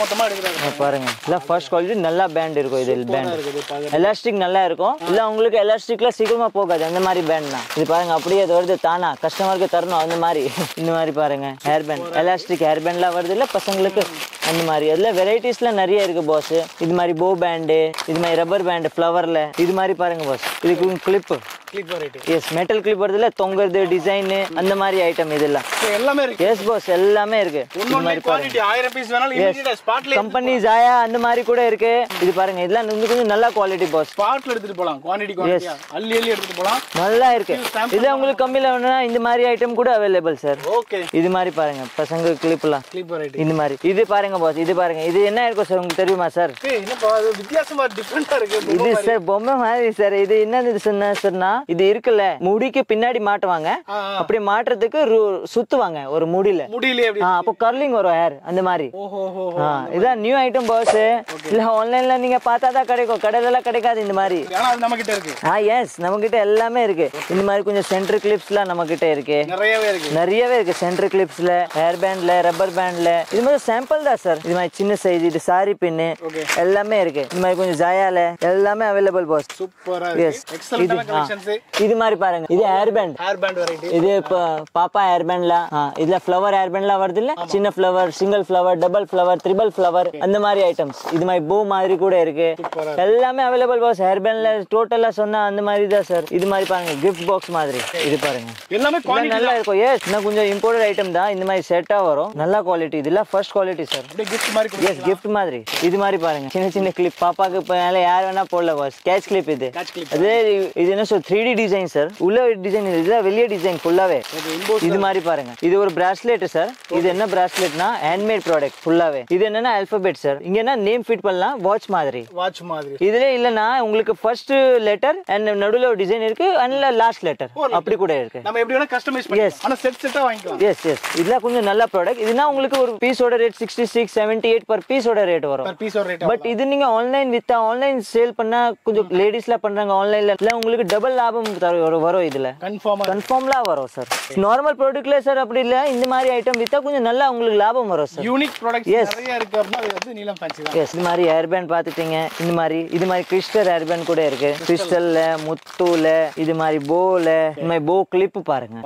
மொத்தமா எடுக்கறாங்க பாருங்க இல்ல ஃபர்ஸ்ட் குவாலிட்டி நல்லா பேண்ட் இருக்கும் இது பேண்ட் எலாஸ்டிக் நல்லா இருக்கும் இல்ல உங்களுக்கு எலாஸ்டிக்ல சீக்கிரமா போகாது அந்த மாதிரி பேண்ட்னா இது பாருங்க அப்படியே அது வருது தானா கஸ்டமருக்கு தரணும் அந்த மாதிரி இந்த மாதிரி பாருங்க ஹேர் பேண்ட் எலாஸ்டிக் ஹேர் பேண்ட்லாம் வருது இல்ல பசங்களுக்கு அந்த மாதிரி அதுல வெரைட்டிஸ்லாம் நிறைய இருக்கு பாஸ் இது மாதிரி போ பேண்ட் இது மாதிரி ரப்பர் பேண்ட் ஃப்ளவர்ல இது மாதிரி பாருங்க பாஸ் இதுக்கு கிளிப் எஸ் மெட்டல் கிளிப் வருதுல தொங்குறது டிசைன் அந்த மாதிரி ஐட்டம் இதெல்லாம் எல்லாமே இருக்கு எஸ் பாஸ் எல்லாமே இருக்கு இந்த மாதிரி குவாண்டிட்டி 1000 பீஸ் வேணாலும் இமிடியேட்டா ஸ்பாட்ல கம்பெனி ஜாயா அந்த மாதிரி கூட இருக்கு இது பாருங்க இதெல்லாம் கொஞ்சம் நல்ல குவாலிட்டி பாஸ் ஸ்பாட்ல எடுத்துட்டு போலாம் குவாண்டிட்டியா அள்ளி எடுத்துட்டு போலாம் நல்லா இருக்கு இதுல உங்களுக்கு கம்மில வேணும்னா இந்த மாதிரி ஐட்டம் கூட அவைலபிள் சார் ஓகே இது மாதிரி பாருங்க பசங்க கிளிப்லாம் கிளிப் வெரைட்டி இந்த மாதிரி இது பாருங்க பாஸ் இது பாருங்க இது என்ன இருக்கும் சார் உங்களுக்கு தெரியுமா சார் என்னப்பா இது வித்தியாசமா டிஃபரண்டா இருக்கு இது சார் பொம்மை மாதிரி சார் இது என்னது சொன்னா இது இருக்குல்ல முடிக்கு பின்னாடி மாட்டுவாங்க அப்படி மாட்டுறதுக்கு சுத்துவாங்க ஒரு முடியிலே அப்போ கர்லிங் வரும் ஹேர் அந்த மாதிரி இதான் நியூ ஐட்டம் பாஸ் இல்ல ஆன்லைன்ல நீங்க பார்த்தாதான் கிடைக்கும் கடையில எல்லாம் கிடைக்காது இந்த மாதிரி நம்ம கிட்ட இருக்கு எஸ் நம்ம கிட்ட எல்லாமே இருக்கு இந்த மாதிரி கொஞ்சம் சென்டர் கிளிப்ஸ்லாம் நம்ம கிட்ட இருக்கு நிறையவே இருக்கு சென்டர் கிளிப்ஸ்ல ஹேர் பேண்ட்ல ரப்பர் பேண்ட்ல இது மாதிரி சாம்பிள் தான் சார் இது மாதிரி சின்ன சைஸ் இது சாரி பின்னு எல்லாமே இருக்கு இந்த மாதிரி கொஞ்சம் ஜாயால எல்லாமே அவைலபிள் பாஸ் சூப்பரா இருக்கு எக்ஸலென்ட் கலெக்ஷன்ஸ் இது மாதிரி பாருங்க இது ஹேர் பேண்ட் வெரைட்டி இது பாப்பா ஹேர் பேண்ட்ல இதுல ஃப்ளவர் ஹேர் பேண்ட்லாம் வருது இல்ல சின்ன flower single flower double flower triple flower அந்த மாதிரி ஐட்டம்ஸ் இது மாதிரி பூ மாதிரி கூட இருக்கு எல்லாமே அவைலபிள் பாஸ் ஹேர் பேண்ட்ல டோட்டலா சொன்னா அந்த மாதிரி தான் சார் இது மாதிரி பாருங்க கிஃப்ட் பாக்ஸ் மாதிரி இது பாருங்க எல்லாமே குவாலிட்டி நல்லா இருக்கும் எஸ் இன்னும் கொஞ்சம் இம்போர்ட்டட் ஐட்டம் தான் இந்த மாதிரி செட்டா வரும் நல்ல குவாலிட்டி இதெல்லாம் ஃபர்ஸ்ட் குவாலிட்டி சார் அப்படியே கிஃப்ட் மாதிரி எஸ் கிஃப்ட் மாதிரி இது மாதிரி பாருங்க சின்ன சின்ன கிளிப் பாப்பாக்கு மேல யார் வேணா போடல பாஸ் கேட்ச் கிளிப் இது அதே இது என்ன சொல் 3D டிசைன் சார் உள்ள டிசைன் இதுதான் வெளிய டிசைன் ஃபுல்லாவே இது மாதிரி பாருங்க இது ஒரு பிராஸ்லெட் சார் இது என்ன பிராஸ்லெட்னா ஹேண்ட்மேட் ப்ராடக்ட் ஃபுல்லாவே இது என்னன்னா ஆல்பபெட் சார் இங்க என்ன நேம் ஃபிட் பண்ணலாம் வாட்ச் மாதிரி இதுல இல்லனா உங்களுக்கு ஃபர்ஸ்ட் லெட்டர் அண்ட் நடுவுல ஒரு டிசைன் இருக்கு அண்ட் லாஸ்ட் லெட்டர் அப்படி கூட இருக்கு நம்ம எப்படி வேணா கஸ்டமைஸ் பண்ணிக்கலாம் ஆனா செட்டா வாங்கிக்கலாம் எஸ் இதெல்லாம் கொஞ்சம் நல்ல ப்ராடக்ட் இதுனா உங்களுக்கு ஒரு பீஸோட ரேட் 66 78 per பீஸோட ரேட் வரும் பட் இது நீங்க ஆன்லைன் சேல் பண்ணா கொஞ்சம் லேடிஸ்ல பண்றாங்க ஆன்லைன்ல இல்ல உங்களுக்கு டபுள் லாபம் வரும் இதுல கன்ஃபார்ம்லா வரும் சார் நார்மல் ப்ராடக்ட்ல சார் அப்படி இல்ல இந்த மாதிரி ஐட்டம் வித்தா கொஞ்சம் நல்லா உங்களுக்கு லாபம் வரும் சார் யூனிக் ப்ராடக்ட்ஸ் நிறைய இருக்கு அப்படினா அது வந்து நீலம் ஃபேன்சி தான் எஸ் இந்த மாதிரி ஹேர் பேண்ட் பாத்துட்டீங்க இது மாதிரி கிறிஸ்டல் ஹேர் பேண்ட் கூட இருக்கு கிறிஸ்டல்ல முத்துல இது மாதிரி போல இந்த மாதிரி போ கிளிப் பாருங்க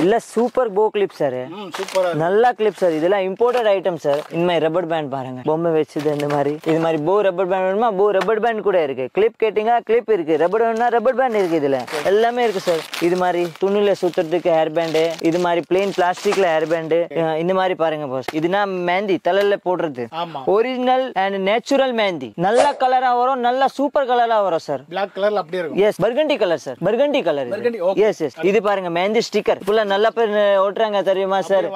இல்ல சூப்பர் போ கிளிப் சார் சூப்பரா நல்ல கிளிப் சார் இதெல்லாம் இம்போர்ட்டட் ஐட்டம் சார் இந்த மாதிரி ரப்பர் பேண்ட் பாருங்க பொம்மை வச்சது இந்த மாதிரி இது மாதிரி போ ரப்பர் பேண்ட் வேணுமா போ ரப்பர் பேண்ட் கூட இருக்கு கிளிப் கேட்டிங்க கிளிப் இருக்கு ரப்பர் வேணும்னா ரப்பர் பேண்ட் இருக்கு இதுல எல்லாமே இருக்கு சார் இது மாதிரி துணில சுத்துறதுக்கு ஹேர் பேண்ட் இது மாதிரி பிளேன் பிளாஸ்டிக்ல ஹேர் பேண்ட் இந்த மாதிரி பாருங்க பாஸ் இதுனா மெஹந்தி தலையில போடுறது ஒரிஜினல் அண்ட் நேச்சுரல் மெஹந்தி நல்ல கலரா வரும் நல்ல சூப்பர் கலரா வரும் சார் Black கலர்ல அப்படியே இருக்கும் yes burgundy colour sir burgundy colour yes இது பாருங்க மெஹந்தி ஸ்டிக்கர் ஃபுல்லா நல்ல பேர் ஓட்டுறாங்க தெரியுமா சார்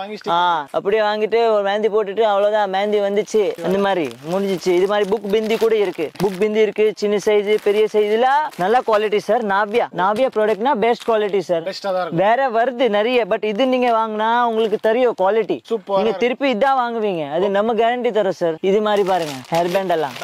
அப்படியே வாங்கிட்டு ஒரு மெஹந்தி போட்டுட்டு அவ்வளவுதான் மெஹந்தி வந்துச்சு அந்த மாதிரி முடிஞ்சிச்சு இது மாதிரி புக் பிந்தி கூட இருக்கு புக் பிந்தி இருக்கு சின்ன சைஸ் பெரிய சைஸ்ல நல்ல குவாலிட்டி சார் நாவியா ப்ராடக்ட்னா பெஸ்ட் குவாலிட்டி சார் வேற வருது நிறைய பட் இது நீங்க வாங்கினா உங்களுக்கு தெரியும் குவாலிட்டி நீங்க திருப்பி இதான் வாங்குவீங்க அது நம்ம கேரண்டி தரோம் சார் இது மாதிரி பாருங்க ஹேர் பேண்ட் எல்லாம்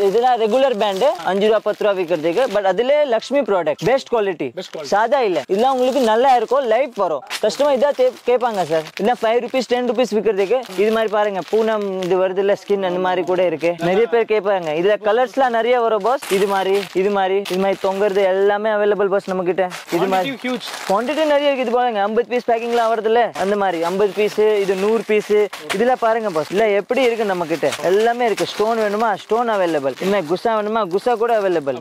இதெல்லாம் ரெகுலர் பேண்ட் 5 ரூபா 10 ரூபா விற்கிறதுக்கு பட் அதுல லட்சுமி ப்ராடக்ட் பெஸ்ட் குவாலிட்டி சாதா இல்ல இதெல்லாம் உங்களுக்கு நல்லா இருக்கும் லைஃப் வரும் கஸ்டமர் இதான் கேட்பாங்க சார் இல்ல 5 rupees 10 rupees விற்கிறதுக்கு இது மாதிரி பாருங்க பூனம் இது வருது இல்ல ஸ்கின் அந்த மாதிரி கூட இருக்கு நிறைய பேர் கேட்பாங்க இதுல கலர்ஸ்லாம் நிறைய வரும் பாஸ் இது மாதிரி தொங்குறது எல்லாமே அவைலபிள் பாஸ் நம்ம கிட்ட இது மாதிரி குவான்டிட்டி நிறைய இருக்கு இது பாருங்க 50 பீஸ் பேக்கிங்லாம் வருது இல்ல அந்த மாதிரி 50 பீஸ் இது 100 பீஸ் இதுல பாருங்க பாஸ் இல்ல எப்படி இருக்கு நம்ம கிட்ட எல்லாமே இருக்கு ஸ்டோன் வேணுமா ஸ்டோன் அவைலபிள் இது மாதிரி குசா வேணுமா குசா கூட அவைலபிள்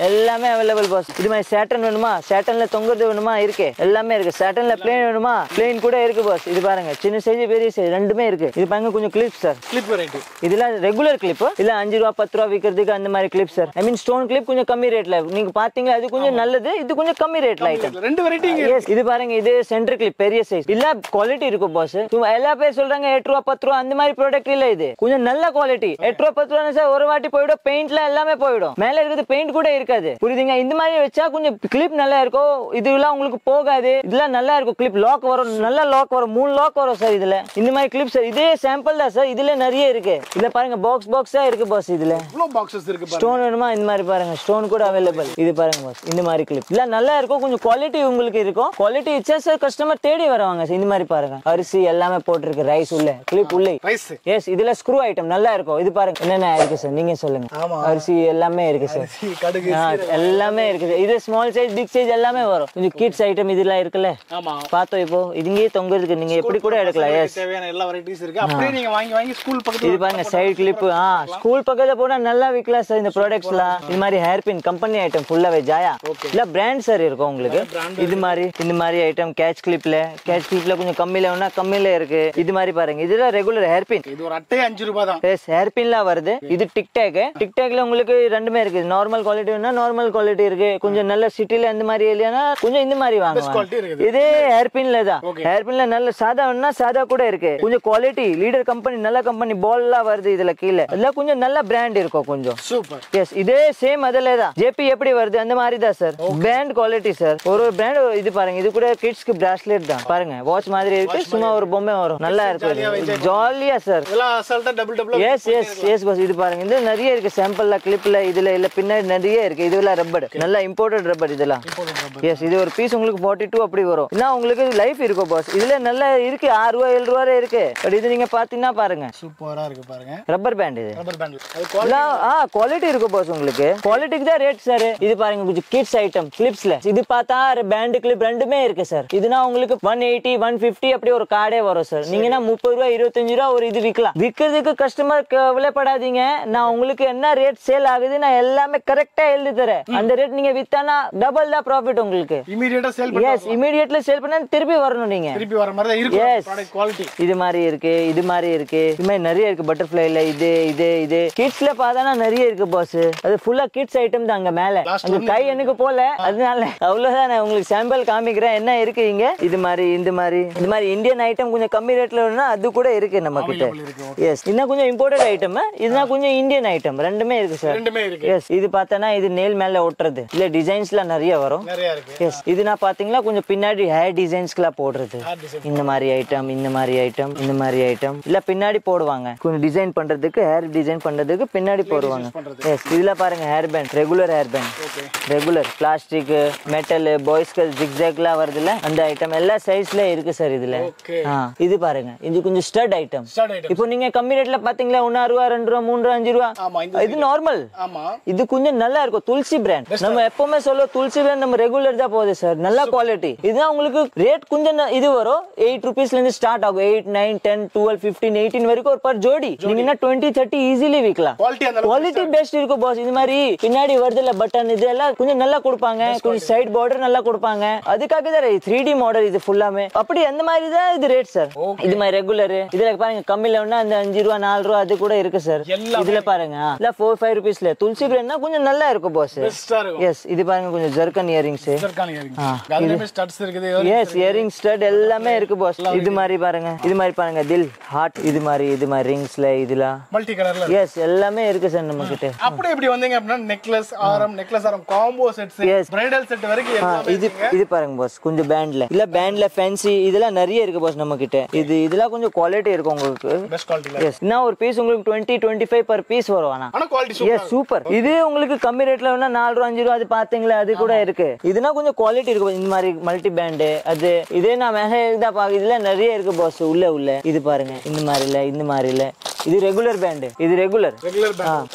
எல்லாமே அவைலபிள் பாஸ் இது மாதிரி சேட்டன் வேணுமா சேட்டன்ல தொங்குறது வேணுமா இருக்கு எல்லாமே இருக்கு சேட்டன்ல பிளேன் வேணுமா பிளேன் கூட இருக்கு பாஸ் இது பாருங்க சின்ன சைஸ் பெரிய சைஸ் ரெண்டுமே இருக்கு இது பாருங்க கொஞ்சம் கிளிப் சார் கிளிப் வெரைட்டி இதெல்லாம் ரெகுலர் கிளிப் இல்ல 5 ரூபா 10 ரூபா விக்கிறதுக்கு அந்த மாதிரி clip sir I mean stone clip கொஞ்சம் கம்மி ரேட்ல நீங்க பாத்தீங்க அது கொஞ்சம் நல்லது இது கொஞ்சம் கம்மி ரேட்ல ஐட்டம் ரெண்டு வெரைட்டி இது பாருங்க இது சென்டர் கிளிப் பெரிய சைஸ் இல்ல குவாலிட்டி இருக்கும் பாஸ் எல்லா பேர் சொல்றாங்க 8 ரூபா 10 ரூபா அந்த மாதிரி ப்ராடக்ட் இல்ல இது கொஞ்சம் நல்ல குவாலிட்டி 8 ரூபா 10 ரூபா சார் ஒரு வாட்டி போய்டும் பெயிண்ட்ல எல்லாமே போய்டும் மேல இருக்குது பெயிண்ட் கூட இருக்காது புரியுதுங்க இந்த மாதிரி வச்சா கொஞ்சம் கிளிப் நல்லா இருக்கும் இதுலாம் உங்களுக்கு போகாது இதெல்லாம் நல்லா இருக்கும் கிளிப் லாக் வரும், நல்ல லாக் வரும், 3 லாக் வரும் சார் இதுல. இந்த மாதிரி கிளிப் சார், இதே சாம்பிள் தான் சார், இதுல நிறைய இருக்கு. இதுல பாருங்க பாக்ஸ் பாக்ஸா இருக்கு பாஸ். இதுல இவ்ளோ பாக்ஸஸ் இருக்கு பாருங்க. ஸ்டோன் வேணுமா இந்த மாதிரி பாருங்க, ஸ்டோன் கூட அவைலபிள். இது பாருங்க பாஸ், இந்த மாதிரி கிளிப் இல்ல நல்லா இருக்கும், கொஞ்சம் குவாலிட்டி உங்களுக்கு இருக்கும். குவாலிட்டி இச்சா சார் கஸ்டமர் தேடி வருவாங்க. இந்த மாதிரி பாருங்க அரிசி எல்லாமே போட்டுருக்கு, ரைஸ் உள்ள, கிளிப் உள்ள ரைஸ். எஸ் இதுல ஸ்க்ரூ ஐட்டம் நல்லா இருக்கும். இது பாருங்க என்னென்ன இருக்கு சார், நீங்க சொல்லுங்க. அரிசி எல்லாமே இருக்கு சார், கடுகு எல்லாமே இருக்கு. இது ஸ்மால் சைஸ் பிக் சைஸ் எல்லாமே வரும். கொஞ்சம் கிட்ஸ் ஐட்டம் இதெல்லாம் இருக்குல்ல. ஆமா பாத்தோம் இப்போ இதுங்கயே தொங்குறதுக்கு நீங்க எப்படி கூட எடுக்கலாம். எஸ் தேவையான எல்லா வெரைட்டிஸ் இருக்கு. அப்படியே நீங்க வாங்கி ஸ்கூல் பக்கத்துல இது பாருங்க சைடு கிளிப். ஸ்கூல் பக்கத்துல போனா நல்லா விக்கலாம் சார் இந்த ப்ராடக்ட்ஸ்லாம். இது மாதிரி ஹேர் பின் கம்பெனி ஐட்டம் ஃபுல்லாவே ஜாயா இல்ல பிராண்ட் சார் இருக்கும் உங்களுக்கு. இது மாதிரி இந்த மாதிரி ஐட்டம் கேட்ச் கிளிப்ல கொஞ்சம் கம்மியில வேணா கம்மியில இருக்கு. இது மாதிரி பாருங்க இதுல ரெகுலர் ஹேர் பின். இது ஒரு அட்டை 5 ரூபாய் தான். எஸ் ஹேர் பின்லாம் வருது. இது டிக்டாக்ல உங்களுக்கு ரெண்டுமே இருக்கு. நார்மல் குவாலிட்டி வேணா நார்மல் குவாலிட்டி இருக்கு. கொஞ்சம் நல்ல சிட்டில இந்த மாதிரி ஏரியானா கொஞ்சம் இந்த மாதிரி வாங்குவாங்க. இதே ஹேர் பின்ல தான். ஹேர் பின்ல நல்ல சாதா வேணா சாதா கூட இருக்கு. கொஞ்சம் குவாலிட்டி லீடர் கம்பெனி நல்ல கம்பெனி பால்லாம் வருது இதுல கீழே. அதெல்லாம் கொஞ்சம் நல்ல பிராண்ட் இருக்கும் கொஞ்சம். சூப்பர். எஸ் இதே சேம் அதுல தான் ஜேபி எப்படி வருது அந்த மாதிரி தான் சார். Brand quality sir. ஒரு பிராண்ட். இது பாருங்க இது கூட கிட்ஸ்க்கு பிராஸ்லெட் தான் பாருங்க. வாட்ச் மாதிரி இருக்கு, சும்மா ஒரு பொம்மை வரும், நல்லா இருக்கு ஜாலியா சார். இதெல்லாம் அசால்ட்டா double yes yes yes boss. இது பாருங்க இது நிறைய இருக்கு சாம்பிள்ல கிளிப்ல இதுல இல்ல பின்னாடி நிறைய இருக்கு. இதுல ரப்பர் நல்ல இம்போர்ட்டட் ரப்பர் இதெல்லாம். எஸ் இது ஒரு பீஸ் உங்களுக்கு 42 அப்படி வரும். என்ன உங்களுக்கு லைஃப் இருக்கும் பாஸ். இதுல நல்லா இருக்கு 6 ரூபாய் 7 ரூபாய் இருக்கு. பட் இது நீங்க பாத்தீங்கன்னா பாருங்க சூப்பரா இருக்கு பாருங்க. ரப்பர் பேண்ட் இது. ரப்பர் பேண்ட் குவாலிட்டி இருக்கு பாஸ் உங்களுக்கு. குவாலிட்டிக்கு தான் ரேட் சார். இது பாருங்க கொஞ்சம் கிட்ஸ் ஐட்டம் கிளிப்ஸ்ல. இது பார்த்தா பேண்ட் கிளிப் ரெண்டுமே இருக்கு சார். இதுனா உங்களுக்கு 180 150 அப்படி ஒரு கார்டே வரும் சார். நீங்கன்னா 30 ரூபாய் 25 ரூபாய் ஒரு இது விற்கலாம். விற்கிறதுக்கு கஸ்டமர் கவலைப்படாதீங்க. நான் உங்களுக்கு என்ன ரேட் சேல் ஆகுது நான் எல்லாமே கரெக்டா எழுதி தரேன். அந்த ரேட் நீங்க வித்தானா டபுள் தான் ப்ராஃபிட் உங்களுக்கு. இமிடியேட்டா சேல் பண்ணலாம். எஸ் இமிடியேட்லி சேல் பண்ணா திருப்பி வரணும் நீங்க. திருப்பி வர மாதிரி தான் இருக்கு ப்ராடக்ட் குவாலிட்டி. இது மாதிரி இருக்கு, இது மாதிரி இருக்கு, இது மாதிரி நிறைய இருக்கு. பட்டர்ஃப்ளைல இது கிட்ஸ்ல பார்த்தானா நிறைய இருக்கு பாஸ். அது ஃபுல்லா கிட்ஸ் ஐட்டம் தான். அங்க மேல அங்க கை எனக்கு போல, அதனால அவ்வளவுதான் நான் உங்களுக்கு சாம்பிள் காமிக்கிறேன் என்ன இருக்கு இங்க. இது மாதிரி இந்த மாதிரி இந்தியன் ஐட்டம் கொஞ்சம் கம்மி ரேட்ல வேணும்னா அது கூட இருக்கு நம்ம கிட்ட. எஸ் இன்னும் கொஞ்சம் இம்போர்ட்டட் ஐட்டம், இதுனா கொஞ்சம் இந்தியன் ஐட்டம் ரெண்டுமே இருக்கு சார். எஸ் இது பார்த்தனா இது நெயில் மேல ஒட்டுறது இல்ல டிசைன்ஸ்லாம் நிறைய வரும். எஸ் இது நான் பாத்தீங்களா கொஞ்சம் பின்னாடி ஹேர் டிசைன்ஸ்க்குலாம் போடுறது. இந்த மாதிரி ஐட்டம் இந்த மாதிரி ஐட்டம் இல்ல பின்னாடி போடுவாங்க. கொஞ்சம் டிசைன் பண்றதுக்கு ஹேர் டிசைன் பண்றதுக்கு பின்னாடி போடுவாங்க. எஸ் இதுல பாருங்க hair band regular hair band regular plastic metal பாய்ஸ்க்கு ஜிக்ஜாக்லாம் வருதுல அந்த ஐட்டம் எல்லா சைஸ்ல இருக்கு சார் இதுல. இது பாருங்க இது கொஞ்சம் ஸ்டட் ஐட்டம். இப்போ நீங்க கம்மி ரேட்ல பாத்தீங்களா 1 ரூபா 2 ரூபா 3 ரூபா 5 ரூபா இது நார்மல். இது கொஞ்சம் நல்லா இருக்கும். துளசி பிராண்ட் நம்ம எப்பவுமே சொல்லுவோம் துளசி பிராண்ட் நம்ம ரெகுலர் தான் போகுது சார். நல்ல குவாலிட்டி. இதுதான் உங்களுக்கு ரேட் கொஞ்சம் இது வரும் 8 ரூபீஸ்ல இருந்து ஸ்டார்ட் ஆகும். 8 9 10 12 15 18 வரைக்கும் ஒரு பர் ஜோடி நீங்க 20 30 ஈஸிலி விக்கலாம். குவாலிட்டி பெஸ்ட் இருக்கும் பாஸ். இது மாதிரி பின்னாடி வருதுல பட்டன் இதெல்லாம் கொஞ்சம் நல்லா கொடுப்பாங்க. கொஞ்சம் சைடு பார்டர் நல்லா கொடுப்பாங்க. அதுக்காக தான் 3D மாடல் இது ஃபுல்லாமே. அப்படி அந்த மாதிரி தான் இது ரேட் சார். இது மாதிரி ரெகுலர் இதுல பாருங்க கம்மில வேணா அந்த 5 ரூபா 4 ரூபா அது கூட இருக்கு சார். இதுல பாருங்க இல்ல 4 5 ரூபீஸ்ல துளசி பிராண்ட்னா கொஞ்சம் நல்லா இருக்கும் பாஸ். எஸ் இது பாருங்க கொஞ்சம் ஜர்கன் இயரிங்ஸ். எஸ் இயரிங் ஸ்டட் எல்லாமே இருக்கு பாஸ். இது மாதிரி பாருங்க தில் ஹார்ட் இது மாதிரி ரிங்ஸ்ல இதுல மல்டி கலர்ல. எஸ் எல்லாமே இருக்கு சார் நம்ம கிட்ட. அப்படியே இப்படி வந்தீங்க அப்படினா நெக்லஸ் ஆரம் காம்போ செட்ஸ் பிரைடல் செட் வரைக்கும் எல்லாமே இது பாருங்க பாஸ். கொஞ்சம் பேண்ட்ல ஃபேன்சி இதெல்லாம் நிறைய இருக்கு பாஸ் நம்ம கிட்ட. இதெல்லாம் கொஞ்சம் குவாலிட்டி இருக்கும் உங்களுக்கு. Best quality. எஸ் நான் ஒரு பீஸ் உங்களுக்கு 20 25 per பீஸ் வரும். ஆனா குவாலிட்டி சூப்பர். Yes super. இது உங்களுக்கு கம்மி ரேட்ல வேணா 4 ரூபாய் 5 ரூபாய் அது பாத்தீங்களா அது கூட இருக்கு. இதுனா கொஞ்சம் குவாலிட்டி இருக்கு. இந்த மாதிரி மல்டி பேண்ட் அது இதே நான் மெசேஜ் தான் பாக்க. இதுல நிறைய இருக்கு பாஸ். உள்ள இது பாருங்க இந்த மாதிரி இல்ல இது ரெகுலர் பேண்ட். இது ரெகுலர்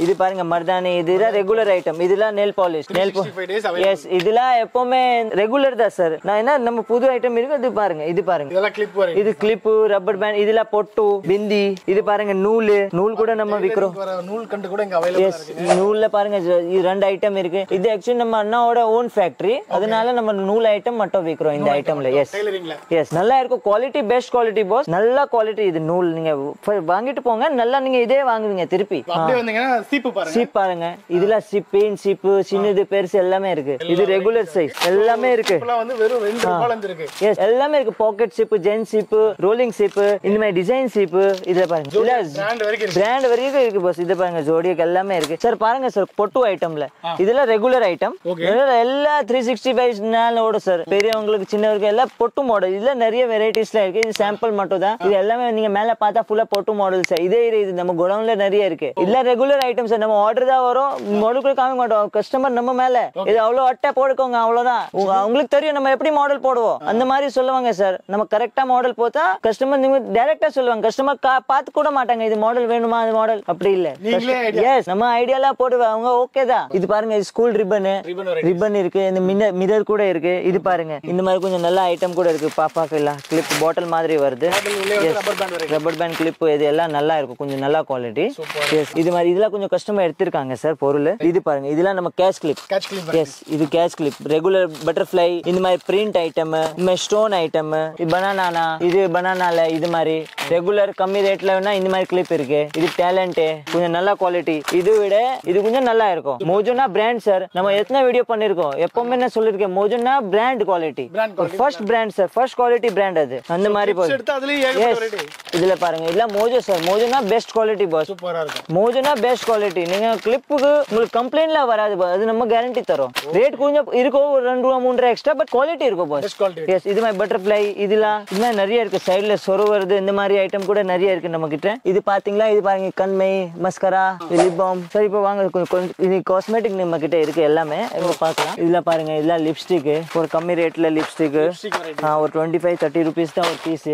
இது பாருங்க மர்தானி இதுதான் ரெகுலர் ஐட்டம். இதெல்லாம் நெயில் பாலிஷ் எஸ் இதெல்லாம் எப்பவுமே ரெகுலர் தான் சார். நான் என்ன நம்ம புது ஐட்டம் இருக்கு. இது பாருங்க இது கிளிப் ரப்பர் பேண்ட் இதுல பொட்டு பிந்தி இது பாருங்க நூல் கூட நம்ம விக்கிறோம். நூல் கண்டு கூட இங்க அவைலபிள் இருக்கு. நூல்ல பாருங்க இது 2 ஐட்டம் இருக்கு. இது ஆக்சுவலி நம்ம அண்ணாவோட ஓன் ஃபேக்டரி. அதனால நம்ம நூல் ஐட்டம் மட்டும் விக்கிறோம் இந்த ஐட்டம்ல. எஸ் நல்லா இருக்கும். Quality best quality boss. நல்ல குவாலிட்டி. இது நூல் நீங்க வாங்கிட்டு போங்க நல்லா நீங்க இதே வாங்குவீங்க திருப்பி. அப்படியே வந்தீங்கன்னா சீப்பு பாருங்க. சீப் பாருங்க, இதுல பெயின் சீப்பு, சின்னது பெருசு எல்லாமே இருக்கு. இது ரெகுலர் சைஸ் எல்லாமே இருக்கு. வந்து வெறும் 2 ரூபாயில இருக்கு. எஸ் எல்லாமே இருக்கு. பாக்கெட் சீப்பு, ஜென் சீப்பு, ரோலிங் சீப்பு, இந்த மாதிரி டிசைன் சீப்பு. இதுல பாருங்க இல்ல பிராண்ட் வரைக்கும் இருக்கு பாஸ். இது பாருங்க ஜோடியக் எல்லாமே இருக்கு சார். பாருங்க சார் பொட்டு ஐட்டம்ல இதுல ரெகுலர் ஐட்டம் எல்லா 365 நாள் ஓடும் சார். பெரியவங்களுக்கு சின்னவருக்கு எல்லாம் பொட்டு மாடல். இதுல நிறைய வெரைட்டிஸ்ல இருக்கு. இது சாம்பிள் மட்டும் தான். இது எல்லாமே நீங்க மேல பார்த்தா ஃபுல்லா பொட்டு மாடல் சார். இதே இது நம்ம குடவுன்ல நிறைய இருக்கு. இல்ல ரெகுலர் ஐட்டம் சார். நம்ம ஆர்டர் தான் வரும், மாடலுக்கு காமிக்க மாட்டோம். கஸ்டமர் நம்ம மேல இது அவ்வளவு அட்டை போடுக்கோங்க அவ்வளவுதான். உங்களுக்கு தெரியும் நம்ம எப்படி மாடல் போடுவோம் அந்த மாதிரி சொல்லுவாங்க சார். நம்ம கரெக்டா மாடல் போட்டா கஸ்டமர் நீங்க டைரக்டா சொல்லுவாங்க. கஸ்டமர் பார்த்து கூட மாட்டாங்க இது மாடல் வேணுமா அது மாடல் அப்படி இல்ல. எஸ் நம்ம ஐடியாலாம் போடுவாங்க அவங்க ஓகே தான். இது பாருங்க ஸ்கூல் ரிப்பன் இருக்கு. இந்த மிரர் கூட இருக்கு. இது பாருங்க இந்த மாதிரி கொஞ்சம் நல்ல ஐட்டம் கூட இருக்கு. பாப்பாக்கு எல்லாம் கிளிப் பாட்டில் மாதிரி வருது. ரப்பர் பேண்ட் கிளிப் இது எல்லாம் நல்லா இருக்கும். கொஞ்சம் நல்ல குவாலிட்டி. எஸ் இது மாதிரி இதெல்லாம் கொஞ்சம் கஸ்டமர் எடுத்திருக்காங்க சார் பொருள். இது பாருங்க இதெல்லாம் நம்ம கேட்ச் கிளிப். எஸ் இது கேட்ச் கிளிப். ரெகுலர் பட்டர்ஃப்ளை இந்த மாதிரி பிரிண்ட் ஐட்டம், இந்த மாதிரி ஸ்டோன் ஐட்டம், பனானா இது பனானால இது மாதிரி ரெகுலர் கம்மி ரேட்ல வேணா இந்த மாதிரி கிளிப் இருக்கு. இது டேலண்ட் கொஞ்சம் நல்ல குவாலிட்டி. இது விட இது கொஞ்சம் நல்லா இருக்கும். மோஜோனா பிராண்ட் சார். நம்ம எத்தனை வீடியோ பண்ணிருக்கோம். எப்பவுமே என்ன சொல்லிருக்கேன் மோஜோனா brand quality. First brand sir. First quality brand அது. அந்த மாதிரி இதுல பாருங்க இதெல்லாம் மோஜோ சார். மோஜோனா பெஸ்ட் குவாலிட்டி பாஸ். மோஜோனா பெஸ்ட் குவாலிட்டி. நீங்க கிளிப்புக்கு உங்களுக்கு கம்ப்ளைண்ட்லாம் வராது பாஸ். அது நம்ம கேரண்டி தரோம். ரேட் கொஞ்சம் இருக்கும் 2 ரூபா 3 ரூபா எக்ஸ்ட்ரா பட் குவாலிட்டி இருக்கும் பாஸ். எஸ் இது மாதிரி பட்டர்ஃப்ளை இதெல்லாம் இது மாதிரி நிறைய இருக்கு. சைடுல சொரு வருது இந்த மாதிரி ஐட்டம் கூட நிறைய இருக்கு நம்ம கிட்ட. இது பாத்தீங்களா இது பாருங்க கண்மை மஸ்கரா லிப் பாம். சரி இப்போ வாங்க கொஞ்சம் இது காஸ்மெட்டிக் நம்ம கிட்ட இருக்கு எல்லாமே பார்க்கலாம். இதுல பாருங்க இதெல்லாம் லிப்ஸ்டிக். ஒரு கம்மி ரேட்ல லிப்ஸ்டிக் ஒரு 25-30 rupees தான் ஒரு பீஸ்.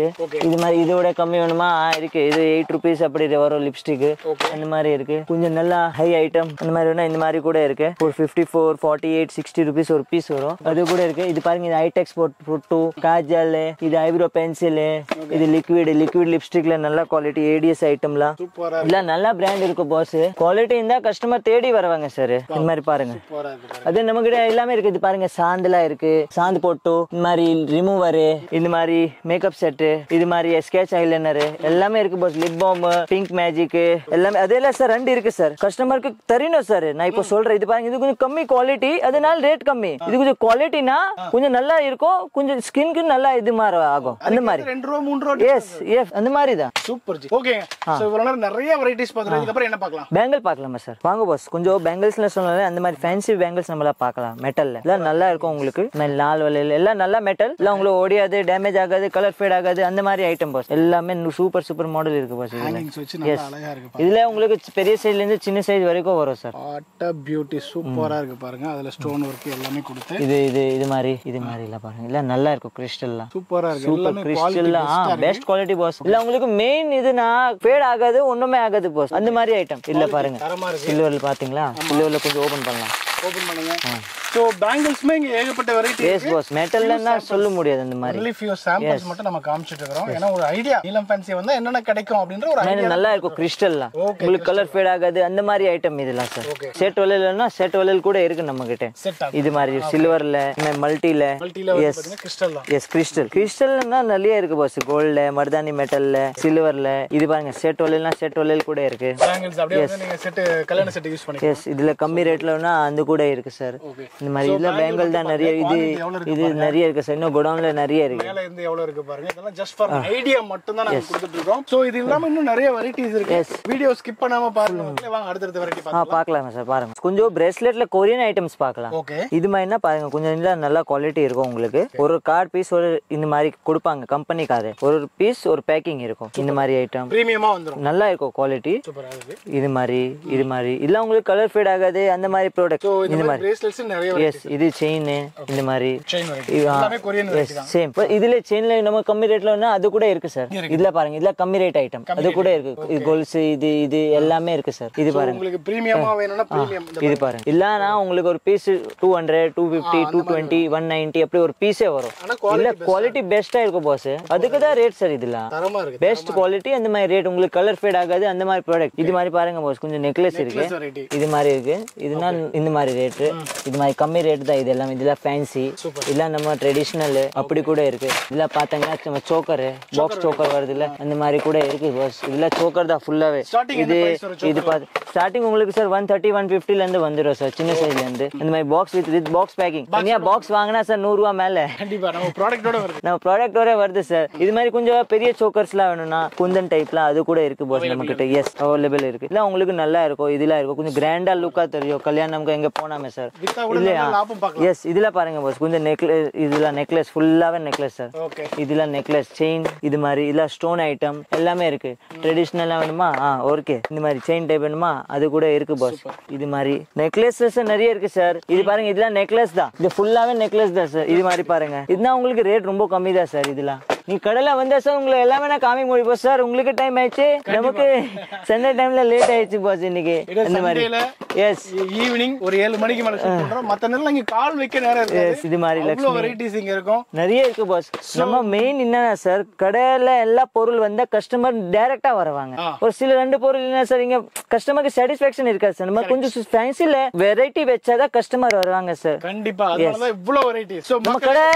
இது மாதிரி இதோட கம்மி வேணுமா இருக்கு. இது 8 rupees அப்படி வரும் லிப்ஸ்டிக். அந்த மாதிரி இருக்கு. கொஞ்சம் நல்லா ஹை ஐட்டம் அந்த மாதிரி வேணா இந்த மாதிரி கூட இருக்கு. ஒரு 54, 48, 60 rupees ஒரு பீஸ் வரும். அது கூட இருக்கு. இது பாருங்க இது ஐடெக்ஸ் பொட்டு, காஜல், இது ஐப்ரோ பென்சில், இது லிக்விட் லிப்ஸ்டிக்ல நல்ல குவாலிட்டி. ஏடிஎஸ் ஐட்டம்லாம் இல்ல நல்ல பிராண்ட் இருக்கு பாஸ். குவாலிட்டி இருந்தா கஸ்டமர் தேடி வருவாங்க சார். இந்த மாதிரி பாருங்க அது நம்ம கிட்ட எல்லாமே இருக்கு. இது பாருங்க சாந்துலாம் இருக்கு. சாந்து பொட்டு இந்த மாதிரி ரிமூவர், இந்த மாதிரி மேக்கப் செட், இது மாதிரி ஸ்கெட்ச் ஐலைனர் எல்லாமே இருக்கு boss. Lip balm, pink magic எல்லாமே அதெல்லாம் சார் 2 இருக்கு சார். கஸ்டமருக்கு தெரியணும் சார். நான் இப்போ சொல்றேன் இது பாருங்க இது கொஞ்சம் கம்மி குவாலிட்டி அதனால ரேட் கம்மி. இது கொஞ்சம் குவாலிட்டினா கொஞ்சம் நல்லா இருக்கும். கொஞ்சம் ஸ்கின்க்கு நல்லா இது மாதிரி ஆகும். அந்த மாதிரி 2 ரூபா 3 ரூபா. எஸ் எஸ் அந்த மாதிரி தான். Super G. ஓகேங்க. சோ இவ்வளவு நிறைய வெரைட்டிஸ் பாத்துறதுக்கு அப்புறம் என்ன பார்க்கலாம்? பேங்கிள் பார்க்கலாமா சார்? வாங்க பாஸ். கொஞ்சம் பேங்கிள்ஸ்ல சொன்னாலே அந்த மாதிரி ஃபேன்சி பேங்கிள்ஸ் நம்மள பார்க்கலாம். மெட்டல்ல எல்லாம் நல்லா இருக்கும் உங்களுக்கு. லால் வலையில எல்லாம் நல்லா மெட்டல். எல்லாம் உங்களுக்கு ஓடியாது, டேமேஜ் ஆகாது, கலர் ஃபேட் ஆகாது அந்த மாதிரி ஐட்டம் பாஸ். எல்லாமே சூப்பர் மாடல் இருக்கு பாஸ். இதுல உங்களுக்கு பெரிய சைஸ்ல இருந்து சின்ன சைஸ் வரைக்கும் வரும் சார். ஆட்ட பியூட்டி சூப்பரா இருக்கு பாருங்க. அதுல ஸ்டோன் வர்க் எல்லாமே கொடுத்து இது மாதிரி இல்ல பாருங்க. இல்ல நல்லா இருக்கும். கிறிஸ்டல்லாம் சூப்பரா இருக்கு. சூப்பர் கிறிஸ்டல்லாம் பெஸ்ட் குவாலிட்டி பாஸ். இல்ல உங்களுக்கு மெயின் இதுனா ஃபேட் ஆகாது, ஒண்ணுமே ஆகாது பாஸ். அந்த மாதிரி ஐட்டம் இல்ல பாருங்க. சில்வர்ல பாத்தீங்களா? சில்வர்ல கொஞ்சம் ஓபன் பண்ணலாம். ஓபன் பண்ணுங்க. சோ பேங்கிள்ஸ்மே இங்க ஏகப்பட்ட வெரைட்டி இருக்கு. S pass. மெட்டல்ல சொல்ல முடியாது அந்த மாதிரி. only few samples மட்டும் நம்ம காமிச்சிட்டு இருக்கோம். ஏன்னா ஒரு ஐடியா நீலம் ஃபேன்சி வந்தா என்னென்ன கிடைக்கும் அப்படிங்கற ஒரு ஐடியா. நல்லா இருக்கும் கிறிஸ்டல்லாம். உங்களுக்கு கலர் ஃபேட் ஆகாது அந்த மாதிரி ஐட்டம் இதெல்லாம் சார். செட் வலையிலனா செட் வலையில கூட இருக்கு நம்ம கிட்ட. இது மாதிரி சில்வர்ல, மல்டில எஸ் கிறிஸ்டல் தான். எஸ் கிறிஸ்டல்னா நிறைய இருக்கு பாஸ். கோல்ட்ல, மர்தானி மெட்டல்ல, சில்வர்ல. இது பாருங்க செட் வலையிலனா செட் வலையில கூட இருக்கு. பேங்கிள்ஸ் அப்படியே வந்து நீங்க செட் கல்யாண செட் யூஸ் பண்ணிக்கலாம். எஸ் இதுல கம்மி ரேட்ல வேணா அந்த கூட இருக்கு சார். இந்த மாதிரி இதுல பேங்கிள் தான் நிறைய இது நிறைய இருக்கு சார். இன்னும் குடவுன்ல நிறைய இருக்கு. மேல இருந்து எவ்வளவு இருக்கு பாருங்க. இதெல்லாம் ஜஸ்ட் ஃபார் ஐடியா மட்டும் தான் நாங்க கொடுத்துட்டு இருக்கோம். சோ இது இல்லாம இன்னும் நிறைய வெரைட்டிஸ் இருக்கு. வீடியோ ஸ்கிப் பண்ணாம பாருங்க. வாங்க அடுத்த வெரைட்டி பார்க்கலாம். பார்க்கலாம் சார். பாருங்க கொஞ்சம் பிரேஸ்லெட்ல கொரியன் ஐட்டம்ஸ் பார்க்கலாம். இது மாதிரினா பாருங்க கொஞ்சம் நல்ல குவாலிட்டி இருக்கும் உங்களுக்கு. ஒரு கார்டு பீஸ் ஒரு இந்த மாதிரி கொடுப்பாங்க கம்பெனி கார்டு. ஒரு பீஸ் ஒரு பேக்கிங் இருக்கும். இந்த மாதிரி ஐட்டம் பிரீமியமா வந்துரும். நல்லா இருக்கும் குவாலிட்டி. சூப்பரா இருக்கு. இது மாதிரி இல்ல உங்களுக்கு கலர் ஃபேட் ஆகாது அந்த மாதிரி ப்ராடக்ட். இந்த மாதிரி பிரேஸ்லெட்ஸ் நிறைய எஸ் இது செயின் இந்த மாதிரி எல்லாமே கொரியன் வெரைட்டி தான். சேம். இதுல செயின்ல நம்ம கம்மி ரேட்ல வேணா அது கூட இருக்கு சார். இதுல பாருங்க இதுல கம்மி ரேட் ஐட்டம் அது கூட இருக்கு. கோல்ஸ் இது எல்லாமே இருக்கு சார். இது பாருங்க உங்களுக்கு பிரீமியமா வேணும்னா பிரீமியம். இது பாருங்க இல்லனா உங்களுக்கு ஒரு பீஸ் 200, 250, 220, 190 அப்படி ஒரு பீஸே வரும். இல்ல குவாலிட்டி பெஸ்டா இருக்கும் பாஸ். அதுக்கு தான் ரேட் சார். இதெல்லாம் தரமா இருக்கு. பெஸ்ட் குவாலிட்டி அந்த மாதிரி ரேட். உங்களுக்கு கலர் ஃபேட் ஆகாது அந்த மாதிரி ப்ராடக்ட். இது மாதிரி பாருங்க பாஸ். கொஞ்சம் நெக்லஸ் இருக்கு. இது மாதிரி இருக்கு. இதுனா இந்த மாதிரி ரேட். இது மாதிரி கம்மி ரேட் தான் இது எல்லாம். இதெல்லாம் ஃபேன்சி, இதெல்லாம் நம்ம ட்ரெடிஷ்னல் அப்படி கூட இருக்கு. இதெல்லாம் பாத்தீங்கன்னா நம்ம சோக்கர், பாக்ஸ் சோக்கர் வருது இல்ல, அந்த மாதிரி கூட இருக்கு பாஸ். இதெல்லாம் சோக்கர் தான் ஃபுல்லாவே. இது ஸ்டார்டிங் உங்களுக்கு சார் 130 150ல இருந்து வந்துடும் சார், சின்ன சைஸ்ல இருந்து. இந்த மாதிரி பாக்ஸ் வித் பாக்ஸ் பேக்கிங். தனியா பாக்ஸ் வாங்கினா சார் 100 ரூபா மேல கண்டிப்பா நம்ம ப்ராடக்ட்டோட வருது சார். இது மாதிரி கொஞ்சம் பெரிய சோக்கர்ஸ்லாம் வேணும்னா குந்தன் டைப்லாம் அது கூட இருக்கு பாஸ் நம்ம கிட்ட. எஸ், அவைலபிள் இருக்கு. இல்ல உங்களுக்கு நல்லா இருக்கும், இதெல்லாம் இருக்கும், கொஞ்சம் கிராண்டா லுக்கா தெரியும் கல்யாணம்க்கு எங்க போனாமே சார். இல்லையா? எஸ், இதுல பாருங்க பாஸ், கொஞ்சம் நெக்லஸ், இதுல நெக்லஸ் ஃபுல்லாவே நெக்லஸ் சார். இதுல நெக்லஸ், செயின், இது மாதிரி இல்ல ஸ்டோன் ஐட்டம் எல்லாமே இருக்கு. ட்ரெடிஷ்னலா வேணுமா ஓகே, இந்த மாதிரி செயின் டைப் வேணுமா அது கூட இருக்கு பாஸ். இது மாதிரி நெக்லஸஸ் நிறைய இருக்கு சார். இது பாருங்க, இதெல்லாம் நெக்லஸ் தான், இது ஃபுல்லாவே நெக்லஸ் தான் சார். இது மாதிரி பாருங்க, இதுனா உங்களுக்கு ரேட் ரொம்ப கம்மி தான் சார். இதெல்லாம் நீ கடையில வந்தா சார் உங்களுக்கு எல்லாமே நான் காமி முடிப்போம் சார். உங்களுக்கு டைம் ஆயிடுச்சு, நமக்கு சண்டே டைம்ல லேட் ஆயிடுச்சு பாஸ் இன்னைக்கு. இந்த மாதிரி எஸ், ஈவினிங் ஒரு 7 மணிக்கு மேல ஷூட் பண்றோம். மத்த நேரம் இங்க கால் வைக்க நேரம் இருக்கு. எஸ், இது மாதிரி அவ்வளவு வெரைட்டிஸ் இங்க இருக்கும், நிறைய இருக்கு பாஸ். நம்ம மெயின் என்னன்னா சார், கடையில எல்லா பொருள் வந்தா கஸ்டமர் டைரக்டா வருவாங்க. ஒரு சில 2 பொருள் என்ன சார், இங்க கஸ்டமருக்கு சாட்டிஸ்ஃபேக்ஷன் இருக்காது சார். நம்ம கொஞ்சம் ஃபேன்சில வெரைட்டி வச்சாதான் கஸ்டமர் வருவாங்க சார். கண்டிப்பா, அதனால இவ்வளவு வெரைட்டிஸ். நம்ம கடை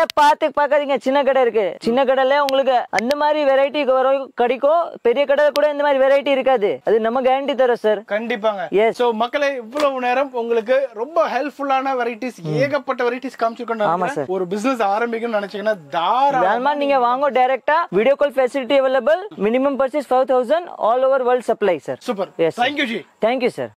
பாக்காதீங்க, சின்ன கடை இருக்கு. சின்ன கடையில உங்களுக்கு அந்த மாதிரி வெரைட்டி கிடைக்கும், பெரிய கடை கூட இந்த மாதிரி வெரைட்டி இருக்காது. அது நம்ம கேரண்டி தரோம் சார். கண்டிப்பாங்க. சோ மக்களே, இவ்வளவு நேரம் உங்களுக்கு ரொம்ப ஹெல்ப்ஃபுல்லான வெரைட்டிஸ், ஏகப்பட்ட வெரைட்டிஸ் காமிச்சிருக்கோம். ஒரு பிசினஸ் ஆரம்பிக்கணும்னு நினைச்சீங்கன்னா தாராளமா நீங்க வாங்க. டைரக்டா video call facility available. Minimum purchase 5000, all over world supply sir. Super. Thank you G. Thank you sir.